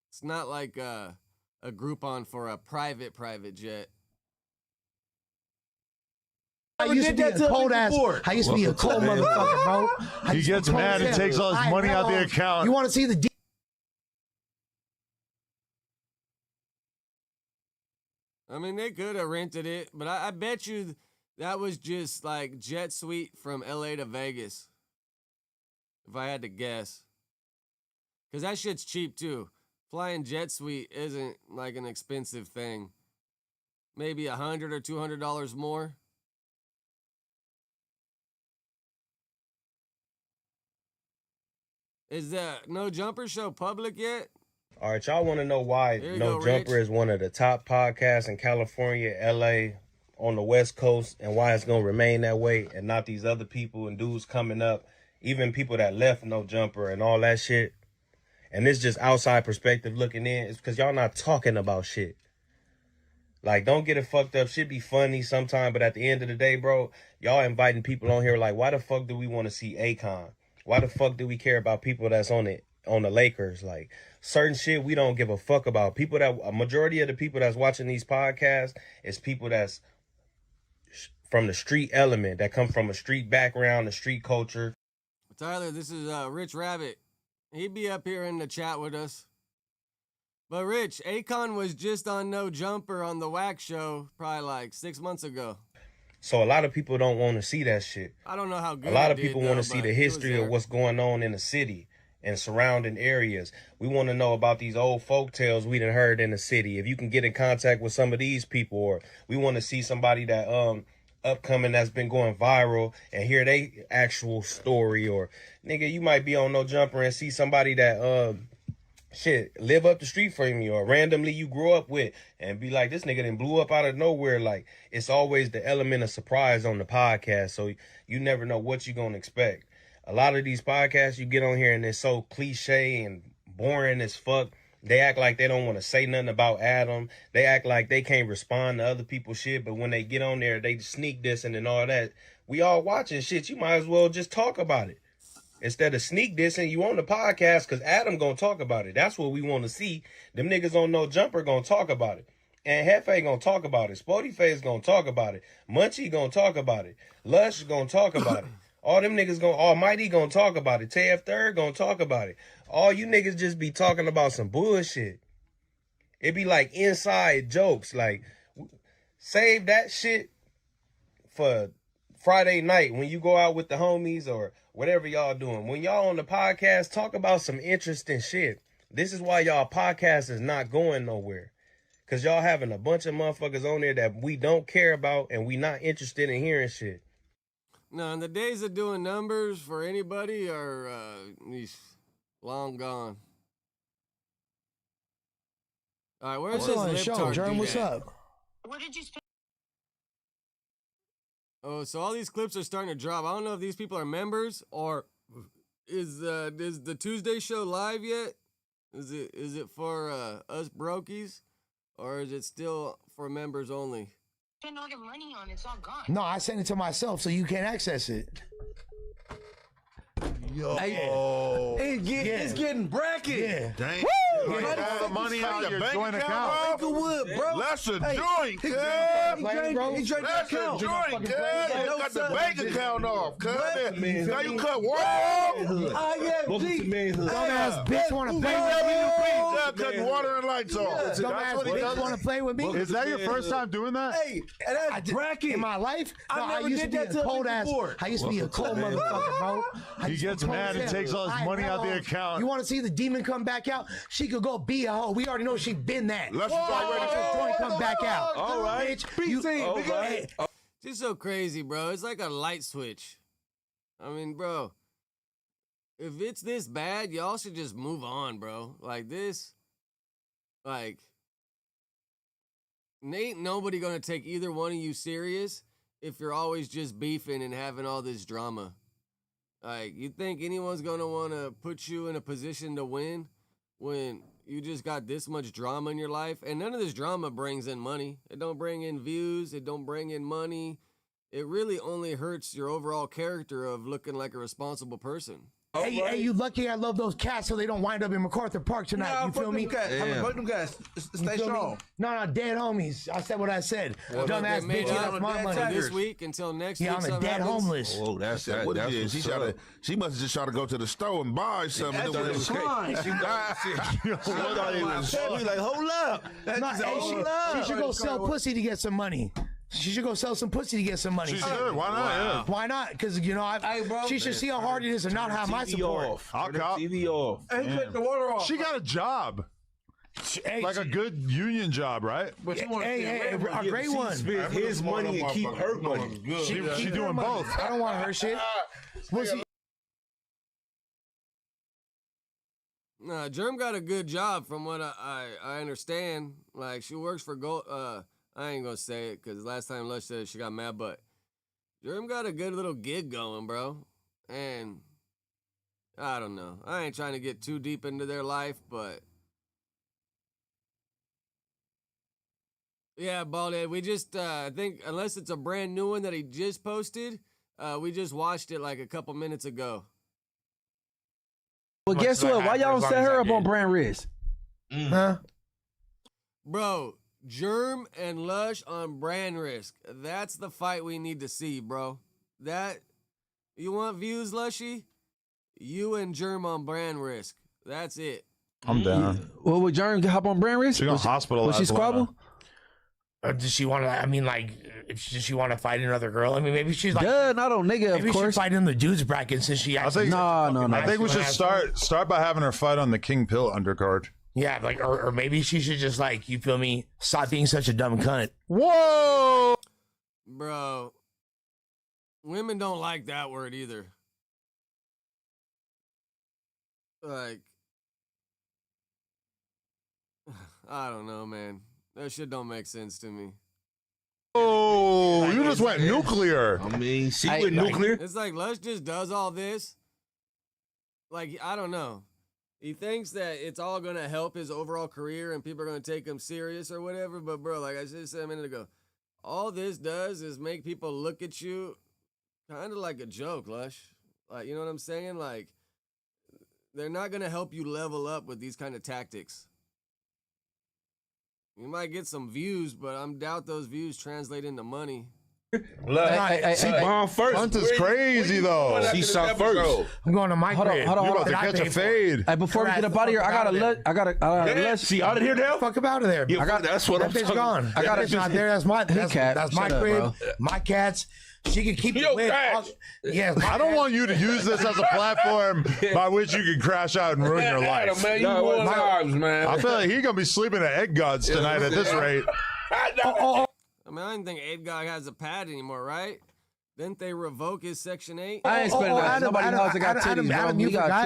It's not like a Groupon for a private jet. I used to be a cold ass. I used to be a cold motherfucker, bro. He gets mad and takes all his money out the account. You want to see the? I mean, they could have rented it, but I bet you that was just like Jet Suite from LA to Vegas. If I had to guess. Because that shit's cheap too. Flying Jet Suite isn't like an expensive thing. Maybe $100 or $200 more. Is the No Jumper show public yet? All right, y'all want to know why No Jumper is one of the top podcasts in California, LA, on the West Coast, and why it's going to remain that way, and not these other people and dudes coming up, even people that left No Jumper and all that shit. And it's just outside perspective looking in. It's because y'all not talking about shit. Like, don't get it fucked up. Shit be funny sometime, but at the end of the day, bro, y'all inviting people on here like, why the fuck do we want to see Akon? Why the fuck do we care about people that's on the Lakers? Like, certain shit we don't give a fuck about. People that, a majority of the people that's watching these podcasts is people that's from the street element, that come from a street background, a street culture. Tyler, this is Rich Rabbit. He'd be up here in the chat with us. But Rich, Akon was just on No Jumper on the Wax Show probably like 6 months ago. So a lot of people don't want to see that shit. I don't know how good a lot of people want to see the history of what's going on in the city and surrounding areas. We want to know about these old folk tales we done heard in the city. If you can get in contact with some of these people, or we want to see somebody that upcoming that's been going viral and hear they actual story, or nigga, you might be on No Jumper and see somebody that shit, live up the street from you or randomly you grew up with and be like, this nigga done blew up out of nowhere. Like, it's always the element of surprise on the podcast. So you never know what you're going to expect. A lot of these podcasts you get on here and it's so cliche and boring as fuck. They act like they don't want to say nothing about Adam. They act like they can't respond to other people's shit. But when they get on there, they sneak dissing and all that. We all watching shit. You might as well just talk about it. Instead of sneak dissing, you on the podcast because Adam gonna talk about it. That's what we want to see. Them niggas on No Jumper gonna talk about it. And Hefe gonna talk about it. Sporty Face gonna talk about it. Munchie gonna talk about it. Lush gonna talk about it. All them niggas gonna, Almighty gonna talk about it. TF Third gonna talk about it. All you niggas just be talking about some bullshit. It be like inside jokes. Like, save that shit for Friday night when you go out with the homies or whatever y'all doing. When y'all on the podcast, talk about some interesting shit. This is why y'all podcast is not going nowhere. Because y'all having a bunch of motherfuckers on there that we don't care about and we not interested in hearing shit. No, and the days of doing numbers for anybody are long gone. All right, where's this lip tart dude What's at? up? What did you spend? Oh, so all these clips are starting to drop. I don't know if these people are members or is the Tuesday show live yet? Is it for us brokies or is it still for members only? Spend all your money on it's all gone. No, I sent it to myself so you can't access it. Yo. Hey, it's getting bracket. Yeah. Dang. Woo! You got money out of your joint account. Inglewood, bro. That's a Hey, joint, he cuz. drank That's that a account. joint, cuz. You got the bank account off, cuz. What? Now you cut water off. Dumbass bitch want to play with me. Cutting water and lights off. Dumbass bitch want to play with me. Is that your first time doing that? Hey, and that's bracket. In my life, I never did that to cold me ass. before. I used to be a cold motherfucker, bro. He gets mad and takes all his money out the account. You want to see the demon come back out? She could go be a hoe. We already know she been that. Let's joint come back out. All right. Bitch, Just so crazy, bro. It's like a light switch. I mean, bro, if it's this bad, y'all should just move on, bro. Like this, like, ain't nobody gonna take either one of you serious if you're always just beefing and having all this drama. Like, you think anyone's gonna wanna put you in a position to win when you just got this much drama in your life? And none of this drama brings in money. It don't bring in views. It don't bring in money. It really only hurts your overall character of looking like a responsible person. Hey, you lucky I love those cats so they don't wind up in MacArthur Park tonight. You feel me? Fuck them guys. Stay strong. No, dead homies. I said what I said. Dumbass bitch, that's my money. This week until next week. Yeah, I'm a dead homeless. Oh, that's that. What it is. She must have just tried to go to the store and buy something. That's what it was fine. She thought it was like, hold up. She should go sell pussy to get some money. She should go sell some pussy to get some money. She should. Why not? Yeah. Why not? Because, you know, she should see how hard it is and not have my support. I'll cop. TV off. And cut the water off. She got a job. Like a good union job, right? But a great one. Spend his money and keep her money. She doing both. I don't want her shit. Nah, Germ got a good job from what I understand. Like, she works for Gold. I ain't gonna say it because last time Lush said it, she got mad, but Germ got a good little gig going, bro. And I don't know. I ain't trying to get too deep into their life, but yeah, Baldhead, we just, I think, unless it's a brand new one that he just posted, we just watched it like a couple minutes ago. Well, guess what? Why y'all don't set her up on brand risk? Huh? Bro, Germ and Lush on brand risk. That's the fight we need to see, bro. You want views, Lushy? You and Germ on brand risk. That's it. I'm down. Well, would Germ hop on brand risk? She got hospitalized. Was she squabble? Does she want to? I mean, like, does she want to fight another girl? I mean, maybe she's like, not on nigga. Of maybe course, she fight in the dudes bracket since she. Actually no. I think we should start by having her fight on the King Pill undercard. Yeah, like, or maybe she should just, like, you feel me, stop being such a dumb cunt. Whoa, bro. Women don't like that word either. Like, I don't know, man. That shit don't make sense to me. Oh, you just went nuclear. I mean, she went nuclear. It's like Lush just does all this. Like, I don't know. He thinks that it's all going to help his overall career and people are going to take him serious or whatever. But, bro, like I just said a minute ago, all this does is make people look at you kind of like a joke, Lush. Like, you know what I'm saying? Like, they're not going to help you level up with these kind of tactics. You might get some views, but I doubt those views translate into money. Look, she bombed first. Hunt is crazy, though. She shot first. I'm going to my crib. Hold on. You about to catch a fade. Hey, before we get up out of here, I gotta She out of here now? Fuck up out of there. Yeah, that's what I'm That bitch talking gone. That bitch not there. That's my crib. Bro. My cats. She can keep Yo, the win. crash. Yes, I don't want you to use this as a platform by which you can crash out and ruin your life. Man, you won lives, man. I feel like he's gonna be sleeping at egg gods tonight at this rate. I mean, I don't think Edgar has a pad anymore, right? Didn't they revoke his Section 8? I ain't spending that. Nobody else got titties, bro.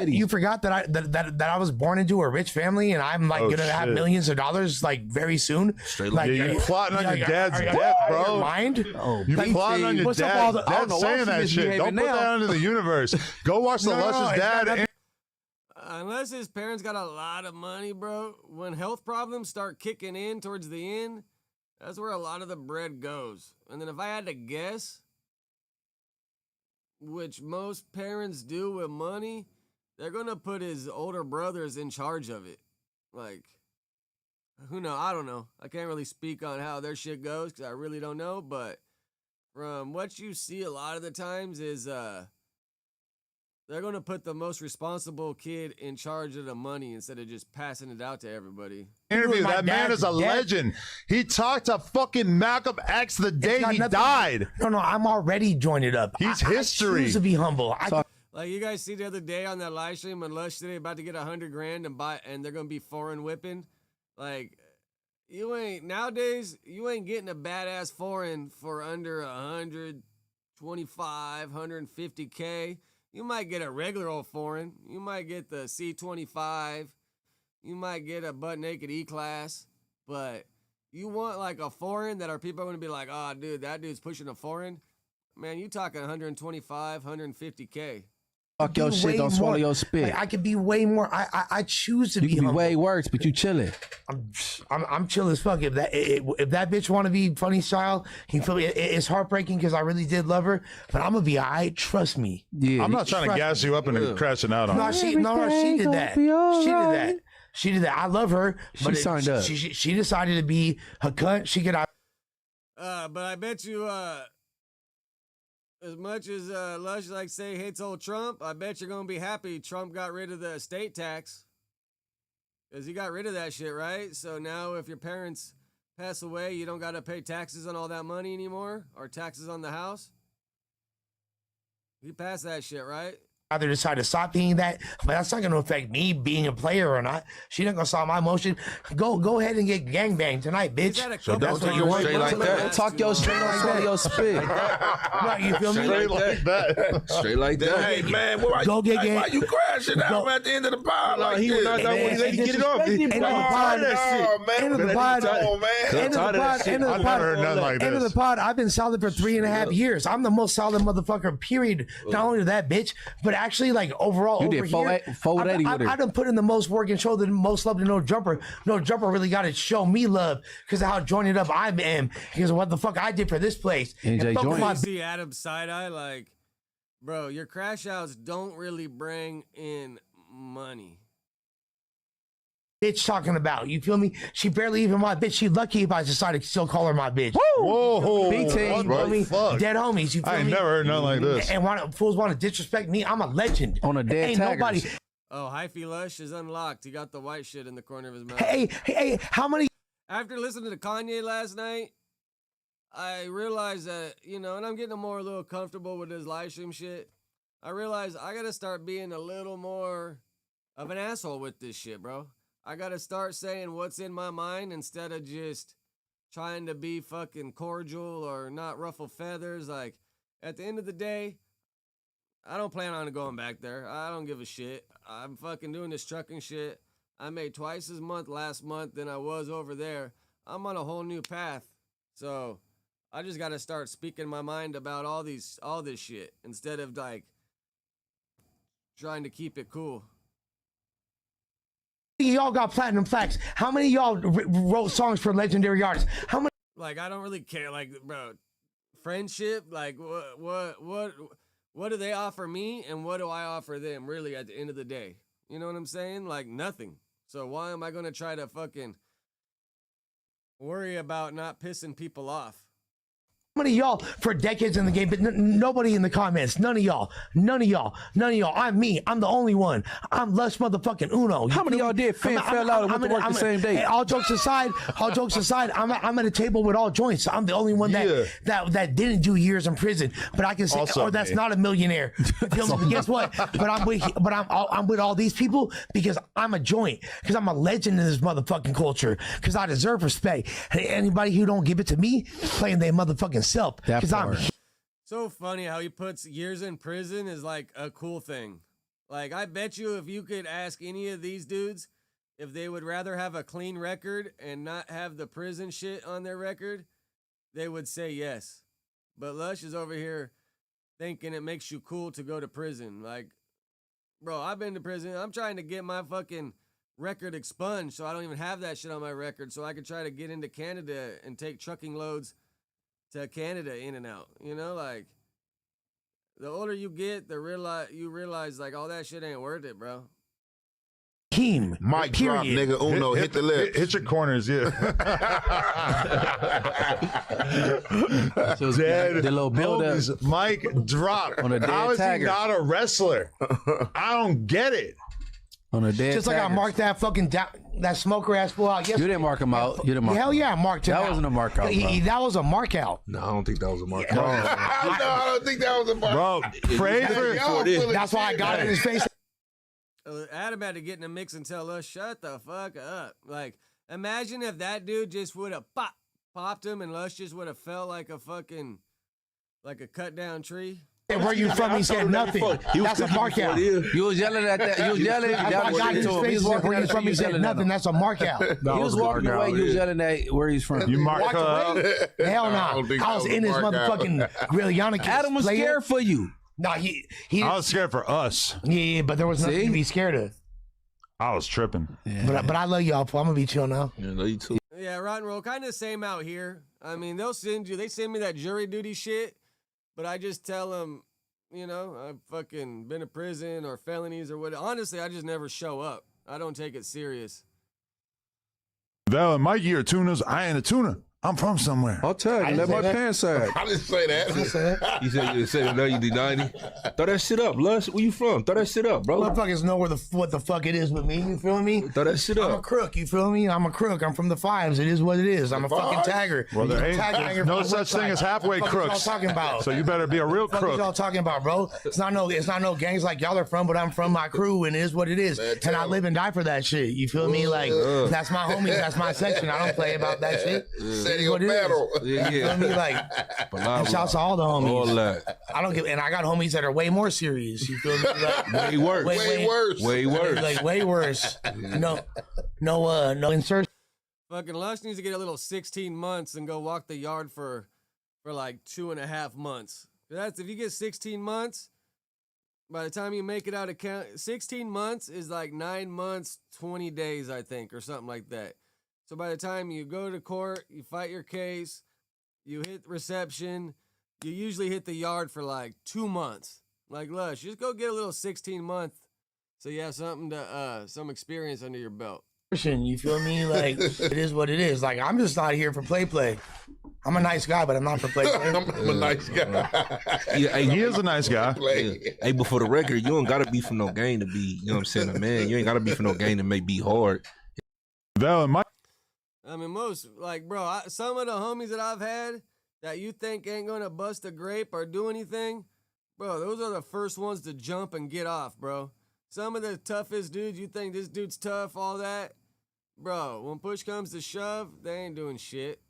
You forgot that I was born into a rich family and I'm like gonna have millions of dollars like very soon. Straight like you plotting on your dad's death, bro. Mind? Oh, you plotting on your dad's death, saying that shit. Don't put that out into the universe. Go watch the Luscious Dad. Unless his parents got a lot of money, bro. When health problems start kicking in towards the end, that's where a lot of the bread goes. And then if I had to guess, which most parents do with money, they're going to put his older brothers in charge of it. Like, who knows? I don't know. I can't really speak on how their shit goes because I really don't know. But from what you see a lot of the times is they're going to put the most responsible kid in charge of the money instead of just passing it out to everybody. Interview. That man is a legend. He talked to fucking Malcolm X the day he died. No, I'm already joined it up. He's history. I choose to be humble. Like you guys see the other day on that live stream when Lush today about to get $100,000 and they're gonna be foreign whipping. Like nowadays you ain't getting a badass foreign for under 125, 150K. You might get a regular old foreign. You might get the C25. You might get a butt naked E-class. But you want like a foreign that are people are going to be like, oh, dude, that dude's pushing a foreign. Man, you talking 125, 150K. Fuck your shit, don't swallow your spit. Like, I could be way more. I choose to you be can humble. be way worse, but you chilling. I'm chill as fuck. If that bitch want to be funny style, he feel me. It's heartbreaking because I really did love her, but I'm gonna be alright. Trust me. Yeah, I'm not trying to gas you up and crashing out on. No, she did that. She did that. I love her, but she signed up. She decided to be her cunt. She could. But I bet you, as much as Lush like say hates old Trump, I bet you're gonna be happy Trump got rid of the estate tax. Because he got rid of that shit, right? So now if your parents pass away, you don't gotta pay taxes on all that money anymore, or taxes on the house. He passed that shit, right? Either decide to stop being that, but that's not going to affect me being a player or not. She not going to solve my emotion. Go ahead and get gangbanged tonight, bitch. So don't take your straight like that. Talk your shit, don't swallow your spit. No, you feel me? Straight like that. Straight like that. Hey, man, go get why you crashing out at the end of the pod like he was not that one. Let get it off. End of the pod. End of the pod. I've been solid for 3.5 years. I'm the most solid motherfucker, period. Not only that, bitch, but actually, like, overall, you did 480 with her. I done put in the most work and showed the most love to No Jumper. No Jumper really got to show me love because of how joined up I am. Because of what the fuck I did for this place. NJ You see Adam's side-eye, like, bro, your crash outs don't really bring in money. Bitch talking about, you feel me? She barely even my bitch. She lucky if I decided to still call her my bitch. Whoa, BT, you feel me? Dead homies, you feel me? I ain't never heard nothing like this. And fools want to disrespect me. I'm a legend. On a dead nobody. Oh, Hyphy Lush is unlocked. He got the white shit in the corner of his mouth. Hey, how many? After listening to Kanye last night, I realized that, and I'm getting a little comfortable with this live stream shit. I realized I got to start being a little more of an asshole with this shit, bro. I got to start saying what's in my mind instead of just trying to be fucking cordial or not ruffle feathers. Like, at the end of the day, I don't plan on going back there. I don't give a shit. I'm fucking doing this trucking shit. I made twice as much last month than I was over there. I'm on a whole new path. So I just got to start speaking my mind about all this shit instead of like trying to keep it cool. Y'all got platinum plaques. How many of y'all wrote songs for legendary artists? How many? Like, I don't really care. Like, bro, friendship. Like, what do they offer me, and what do I offer them? Really, at the end of the day, you know what I'm saying? Like, nothing. So why am I gonna try to fucking worry about not pissing people off? How many of y'all for decades in the game, but nobody in the comments? None of y'all. I'm me. I'm the only one. I'm Lush motherfucking Uno. How many of y'all did fell out and went to work the same day? All jokes aside, I'm at a table with all joints. I'm the only one that didn't do years in prison. But I can say, that's not a millionaire. Guess what? But I'm with all these people because I'm a joint. Because I'm a legend in this motherfucking culture. Because I deserve respect. Anybody who don't give it to me, playing their motherfucking self. Because I'm so funny how he puts years in prison is like a cool thing. Like, I bet you if you could ask any of these dudes if they would rather have a clean record and not have the prison shit on their record, they would say yes. But Lush is over here thinking it makes you cool to go to prison. Like, bro, I've been to prison. I'm trying to get my fucking record expunged so I don't even have that shit on my record so I can try to get into Canada and take trucking loads to Canada in and out. You know, like, the older you get, you realize like all that shit ain't worth it, bro. Team. Mic drop, nigga. Uno, hit the lips. Hit your corners, yeah. So dead the little build up. Mic drop. On a dead How is he tagger. not a wrestler? I don't get it. On a dead just like I marked that fucking that smoker ass fool out yesterday. You didn't mark him out. You didn't mark Hell him yeah, I marked him out. That wasn't a mark out, bro. That was a mark out. No, I don't think that was a mark out. Bro. No, I don't think that was a mark Bro, pray for That's why I got it in his face. Adam had to get in the mix and tell us, shut the fuck up. Like, imagine if that dude just would have popped him and Lush just would have felt like a fucking, like a cut down tree. Where you from? He said nothing. That's a mark out. You was yelling at that. You was yelling. I got his face. Where you from? He said nothing. That's a mark out. He was walking away. You was yelling at where he's from. You marked away? Hell no. I was in his motherfucking grill. Adam was scared for you. No, he I was scared for us. Yeah, but there was nothing to be scared of. I was tripping. Yeah. But I love y'all. I'm gonna be chill now. Yeah, love you too. Yeah, rock and roll, kind of the same out here. I mean, they send me that jury duty shit, but I just tell them, you know, I've fucking been to prison or felonies or what. Honestly, I just never show up. I don't take it serious. Val and Mikey are tuners. I ain't a tuner. I'm from somewhere. I'll tell you. Let my pants sag. I didn't say that. You said no, you did 90. Throw that shit up, Lush. Where you from? Throw that shit up, bro. Motherfuckers know what the fuck it is with me. You feel me? Throw that shit up. I'm a crook. You feel me? I'm a crook. I'm from the fives. It is what it is. I'm a fucking tagger. Well, there's no such thing as halfway crooks. What y'all talking about? So you better be a real What crook. y'all talking about, bro? It's not no gangs like y'all are from, but I'm from my crew, and it is what it is. And I live and die for that shit. You feel me? Like, that's my homies. That's my section. I don't play about that shit. It is what it is. Yeah. You feel me? Like, and shouts to all the homies. All that. I don't give, and I got homies that are way more serious. You feel me? Like, way worse. Way worse. Like way worse. No insertion. Fucking Lush needs to get a little 16 months and go walk the yard for like 2.5 months. That's if you get 16 months. By the time you make it out of count, 16 months is like 9 months, 20 days, I think, or something like that. So by the time you go to court, you fight your case, you hit reception, you usually hit the yard for like 2 months. Like, Lush, just go get a little 16 month so you have something to, some experience under your belt. You feel me? Like, it is what it is. Like, I'm just not here for play. I'm a nice guy, but I'm not for play. I'm a nice guy. Yeah, hey, he is a nice guy. Yeah. Hey, but for the record, you don't gotta be for no gain to be, you know what I'm saying, a man. You ain't gotta be for no gain to make be hard. Val and Mike. I mean, most, like, bro, some of the homies that I've had that you think ain't gonna bust a grape or do anything, bro, those are the first ones to jump and get off, bro. Some of the toughest dudes, you think this dude's tough, all that, bro, when push comes to shove, they ain't doing shit.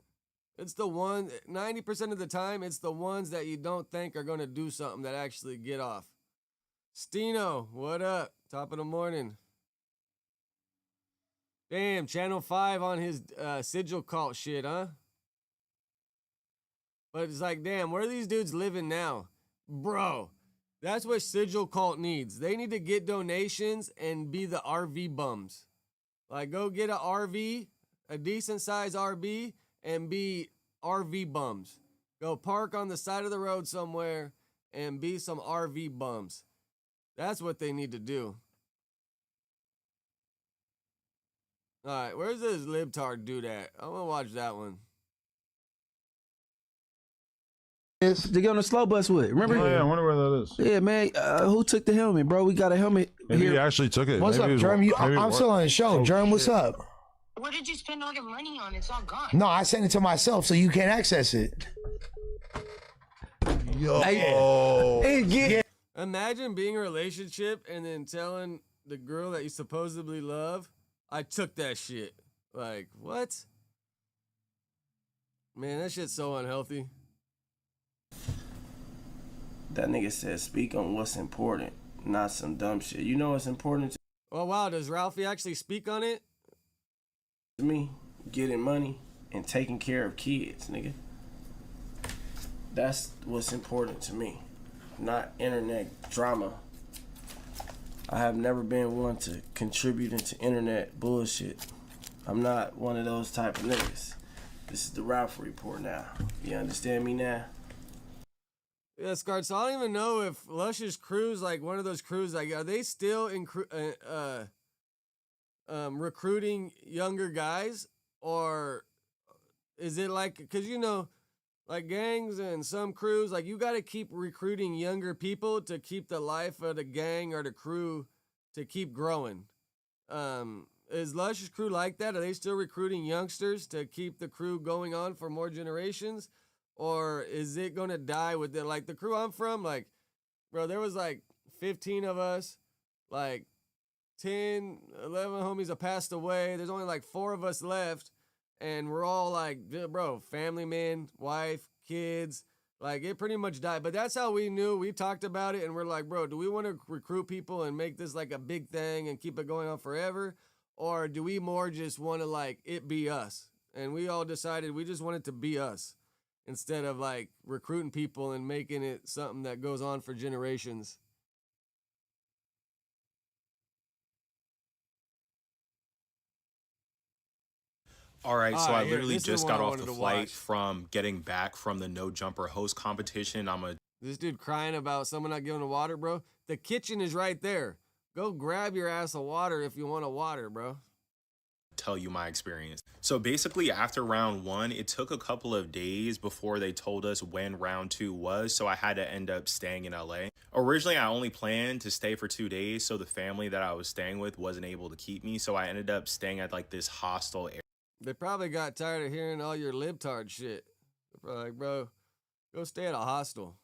It's the 90% of the time, it's the ones that you don't think are gonna do something that actually get off. Stino, what up? Top of the morning. Damn, Channel 5 on his sigil cult shit, huh? But it's like, damn, where are these dudes living now? Bro, that's what sigil cult needs. They need to get donations and be the RV bums. Like, go get a RV, a decent size RV, and be RV bums. Go park on the side of the road somewhere and be some RV bums. That's what they need to do. All right, where's this libtard dude at? I'm gonna watch that one. To get on the slow bus with. Remember? Oh, yeah, I wonder where that is. Yeah, man. Who took the helmet, bro? We got a helmet. Maybe here. he actually took it. What's Maybe up, Germ? I'm still on the show. Oh, Germ, what's up? What did you spend all your money on? It's all gone. No, I sent it to myself so you can't access it. Yo. Hey, Imagine being in a relationship and then telling the girl that you supposedly love, I took that shit. Like, what? Man, that shit's so unhealthy. That nigga said, speak on what's important, not some dumb shit. You know what's important Oh, wow. Does Ralphie actually speak on it? to me? Getting money and taking care of kids, nigga. That's what's important to me, not internet drama. I have never been one to contribute into internet bullshit. I'm not one of those type of niggas. This is the Ralphie Report now. You understand me now? Yeah, Scart, so I don't even know if Lush's crew's like one of those crews, like, are they still recruiting younger guys? Or is it like, because, you know, like gangs and some crews, like you got to keep recruiting younger people to keep the life of the gang or the crew to keep growing. Is Lush's crew like that? Are they still recruiting youngsters to keep the crew going on for more generations? Or is it going to die with it? Like the crew I'm from, like, bro, there was like 15 of us, like 10, 11 homies have passed away. There's only like 4 of us left. And we're all like, bro, family man, wife, kids, like it pretty much died. But that's how we knew. We talked about it and we're like, bro, do we want to recruit people and make this like a big thing and keep it going on forever? Or do we more just want to like it be us? And we all decided we just wanted to be us instead of like recruiting people and making it something that goes on for generations. All right, so I literally just got off the flight from getting back from the no jumper host competition. This dude crying about someone not giving him water, bro. The kitchen is right there. Go grab your ass a water if you want a water, bro. Tell you my experience. So basically after round 1, it took a couple of days before they told us when round 2 was, so I had to end up staying in LA. Originally, I only planned to stay for 2 days, so the family that I was staying with wasn't able to keep me, so I ended up staying at like this hostel area. They probably got tired of hearing all your libtard shit. They're probably like, bro, go stay at a hostel.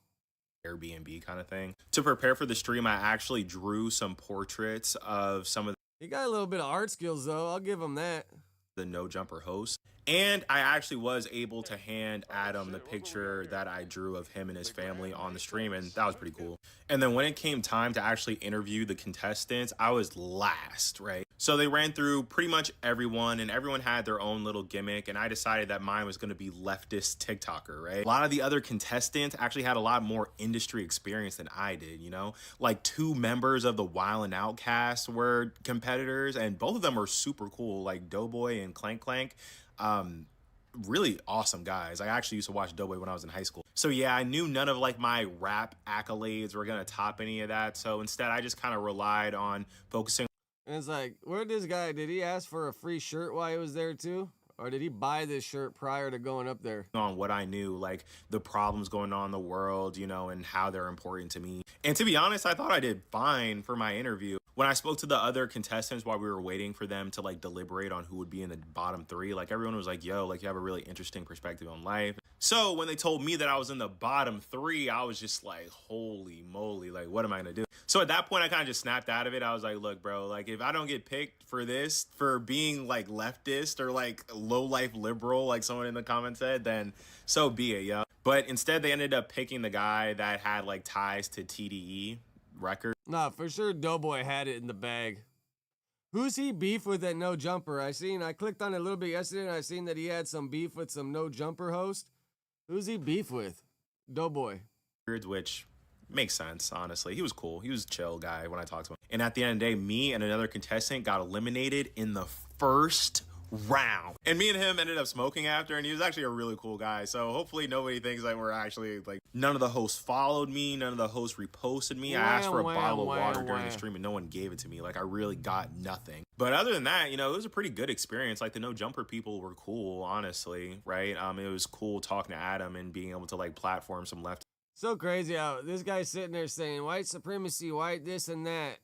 Airbnb kind of thing. To prepare for the stream, I actually drew some portraits of some of He got a little bit of art skills, though. I'll give him that. The no jumper host. And I actually was able to hand Adam the picture that I drew of him and his family on the stream, and that was pretty cool. And then when it came time to actually interview the contestants, I was last, right? So they ran through pretty much everyone, and everyone had their own little gimmick, and I decided that mine was going to be leftist TikToker, right? A lot of the other contestants actually had a lot more industry experience than I did, you know? Like 2 members of the Wild 'N Out cast were competitors, and both of them were super cool, like Doughboy and Clank Clank. Really awesome guys. I actually used to watch Doughboy when I was in high school. So yeah, I knew none of like my rap accolades were gonna top any of that. So instead I just kind of relied on focusing. And it's like, where'd this guy, did he ask for a free shirt while he was there too? Or did he buy this shirt prior to going up there? On what I knew, like the problems going on in the world, you know, and how they're important to me. And to be honest, I thought I did fine for my interview. When I spoke to the other contestants while we were waiting for them to like deliberate on who would be in the bottom 3, like everyone was like, yo, like you have a really interesting perspective on life. So when they told me that I was in the bottom 3, I was just like, holy moly, like what am I gonna do? So at that point, I kind of just snapped out of it. I was like, look, bro, like if I don't get picked for this, for being like leftist or like low life liberal, like someone in the comments said, then so be it, yo. But instead they ended up picking the guy that had like ties to TDE record. Nah, for sure Doughboy had it in the bag. Who's he beef with at No Jumper? I clicked on it a little bit yesterday and I seen that he had some beef with some No Jumper host. Who's he beef with? Doughboy. Which makes sense, honestly. He was cool. He was a chill guy when I talked to him. And at the end of the day, me and another contestant got eliminated in the first round. And me and him ended up smoking after, and he was actually a really cool guy. So hopefully nobody thinks that we're actually, like, none of the hosts followed me. None of the hosts reposted me. I asked for a bottle of water during the stream, and no one gave it to me. Like, I really got nothing. But other than that, it was a pretty good experience. Like, the No Jumper people were cool, honestly, right? It was cool talking to Adam and being able to, like, platform some left. So crazy how this guy's sitting there saying white supremacy, white this and that.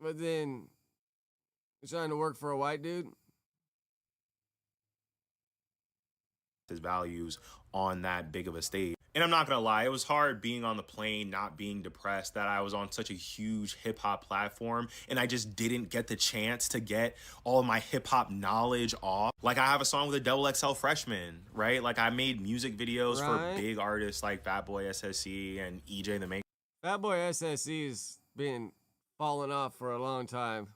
But then he's trying to work for a white dude. His values on that big of a stage. And I'm not gonna lie, it was hard being on the plane, not being depressed, that I was on such a huge hip-hop platform and I just didn't get the chance to get all of my hip-hop knowledge off. Like, I have a song with a Double XL Freshman, right? Like, I made music videos for big artists like Fatboy SSE and EJ the Make. Fatboy SSE's been falling off for a long time.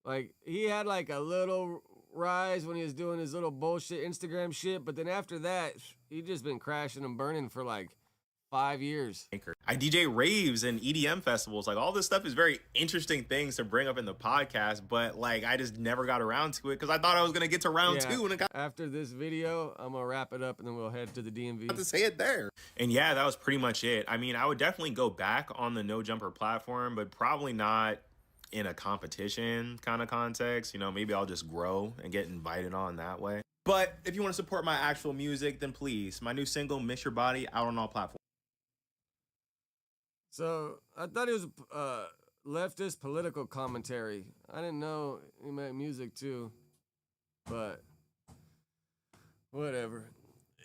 Like, he had like a little rise when he was doing his little bullshit Instagram shit, but then after that, he just been crashing and burning for like 5 years. I DJ raves and EDM festivals. Like, all this stuff is very interesting things to bring up in the podcast, but like, I just never got around to it because I thought I was gonna get to round two. And after this video, I'm gonna wrap it up and then we'll head to the DMV. To say it there. And yeah, that was pretty much it. I mean, I would definitely go back on the No Jumper platform, but probably not in a competition kind of context. Maybe I'll just grow and get invited on that way. But if you want to support my actual music, then please, my new single, Miss Your Body, out on all platforms. So I thought it was leftist political commentary. I didn't know he made music too, but whatever.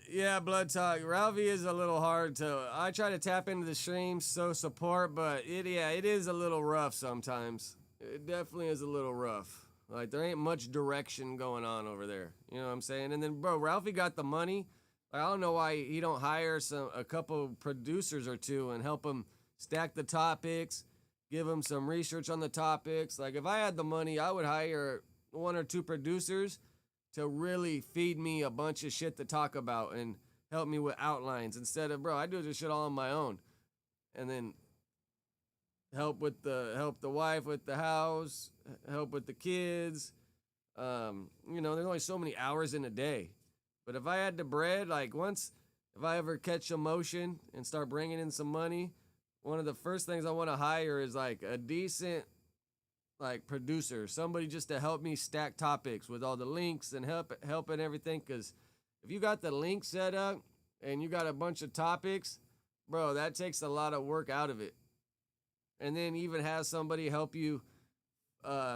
Yeah, Blood Talk. Ralphie is a little hard to. I try to tap into the streams, so support, but it is a little rough sometimes. It definitely is a little rough. Like, there ain't much direction going on over there. You know what I'm saying? And then, bro, Ralphie got the money. I don't know why he don't hire a couple producers or two and help him stack the topics, give him some research on the topics. Like, if I had the money, I would hire 1 or 2 producers to really feed me a bunch of shit to talk about and help me with outlines instead of, bro, I do this shit all on my own. And then help the wife with the house, help with the kids. There's only so many hours in a day. But if I had the bread, like, if I ever catch a motion and start bringing in some money, one of the first things I want to hire is like a decent like producer, somebody just to help me stack topics with all the links and help and everything. Because if you got the link set up and you got a bunch of topics, bro, that takes a lot of work out of it. And then even have somebody help you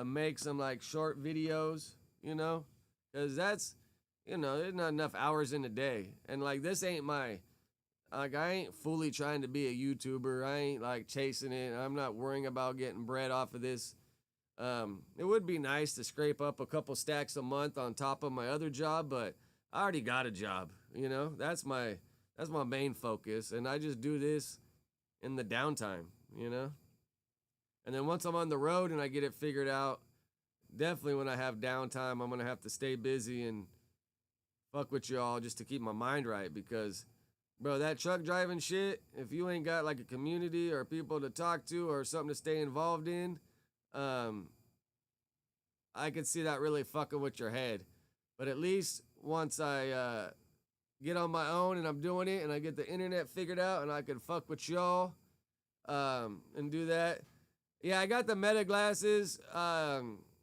make some like short videos, because that's, there's not enough hours in a day. And like, this ain't I ain't fully trying to be a YouTuber. I ain't like chasing it. I'm not worrying about getting bread off of this. It would be nice to scrape up a couple stacks a month on top of my other job, but I already got a job, that's my main focus. And I just do this in the downtime, and then once I'm on the road and I get it figured out, definitely when I have downtime, I'm going to have to stay busy and fuck with y'all just to keep my mind right. Because, bro, that truck driving shit, if you ain't got like a community or people to talk to or something to stay involved in, I could see that really fucking with your head. But at least once I get on my own and I'm doing it and I get the internet figured out and I can fuck with y'all and do that. Yeah, I got the Meta glasses.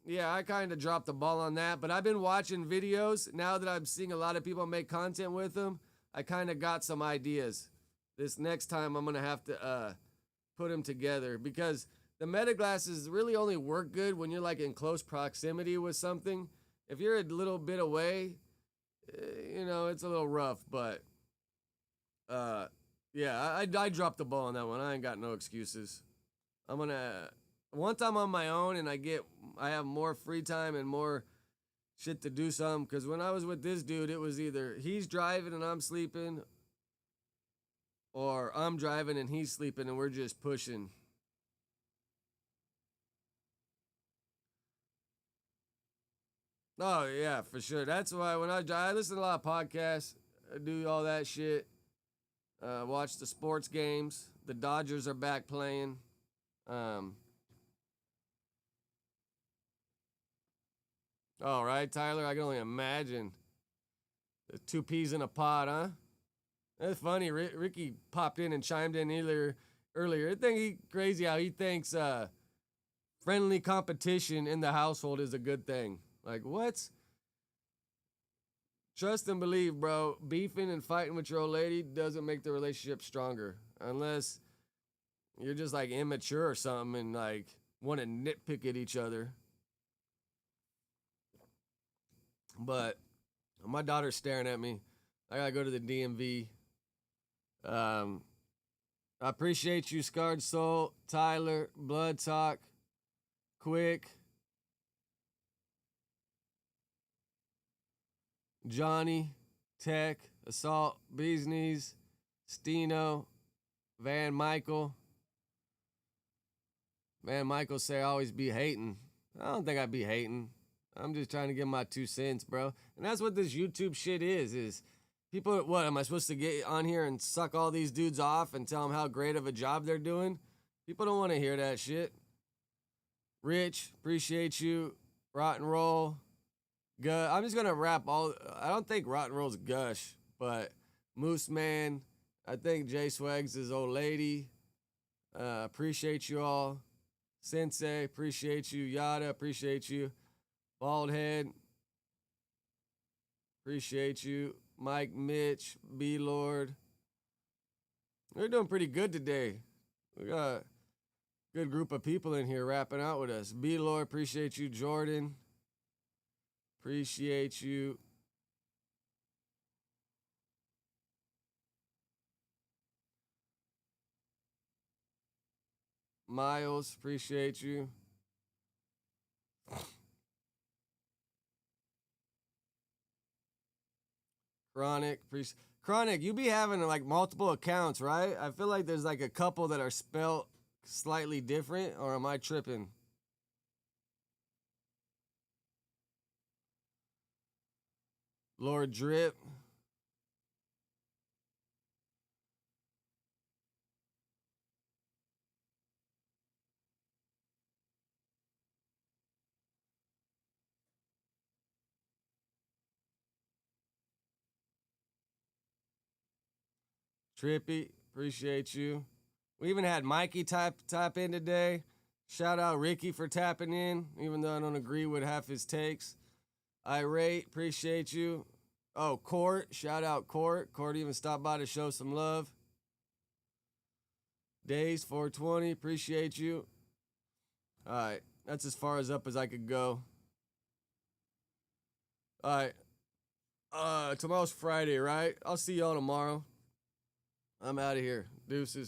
Yeah, I kind of dropped the ball on that, but I've been watching videos. Now that I'm seeing a lot of people make content with them, I kind of got some ideas. This next time I'm going to have to put them together, because the Meta glasses really only work good when you're like in close proximity with something. If you're a little bit away, it's a little rough, but yeah, I dropped the ball on that one. I ain't got no excuses. Once I'm on my own and I have more free time and more shit to do something, because when I was with this dude, it was either he's driving and I'm sleeping, or I'm driving and he's sleeping and we're just pushing. Oh, yeah, for sure. That's why when I listen to a lot of podcasts, I do all that shit. Watch the sports games. The Dodgers are back playing. All right, Tyler, I can only imagine. The 2 peas in a pod, huh? That's funny. Ricky popped in and chimed in earlier. I think crazy how he thinks friendly competition in the household is a good thing. Like, what? Trust and believe, bro. Beefing and fighting with your old lady doesn't make the relationship stronger. Unless you're just like immature or something and like want to nitpick at each other. But my daughter's staring at me. I gotta go to the DMV. I appreciate you, Scarred Soul, Tyler, Blood Talk, Quick, Johnny, Tech, Assault, Bees Knees, Stino, Van Michael. Van Michael say I always be hating. I don't think I'd be hating. I'm just trying to give my 2 cents, bro. And that's what this YouTube shit is people, what, am I supposed to get on here and suck all these dudes off and tell them how great of a job they're doing? People don't want to hear that shit. Rich, appreciate you. Rotten Roll. I'm just going to wrap all. I don't think Rotten Roll's Gush, but Moose Man. I think J Swags is old lady. Appreciate you all. Sensei, appreciate you. Yada, appreciate you. Bald Head, appreciate you. Mike, Mitch, B-Lord. We're doing pretty good today. We got a good group of people in here rapping out with us. B-Lord, appreciate you. Jordan, appreciate you. Miles, appreciate you. Chronic, you be having like multiple accounts, right? I feel like there's like a couple that are spelled slightly different, or am I tripping? Lord Drip. Trippy, appreciate you. We even had Mikey tap in today. Shout out Ricky for tapping in, even though I don't agree with half his takes. Irate, appreciate you. Oh, Court, shout out Court. Court even stopped by to show some love. Days 420, appreciate you. All right, that's as far as up as I could go. All right, tomorrow's Friday, right? I'll see y'all tomorrow. I'm out of here. Deuces.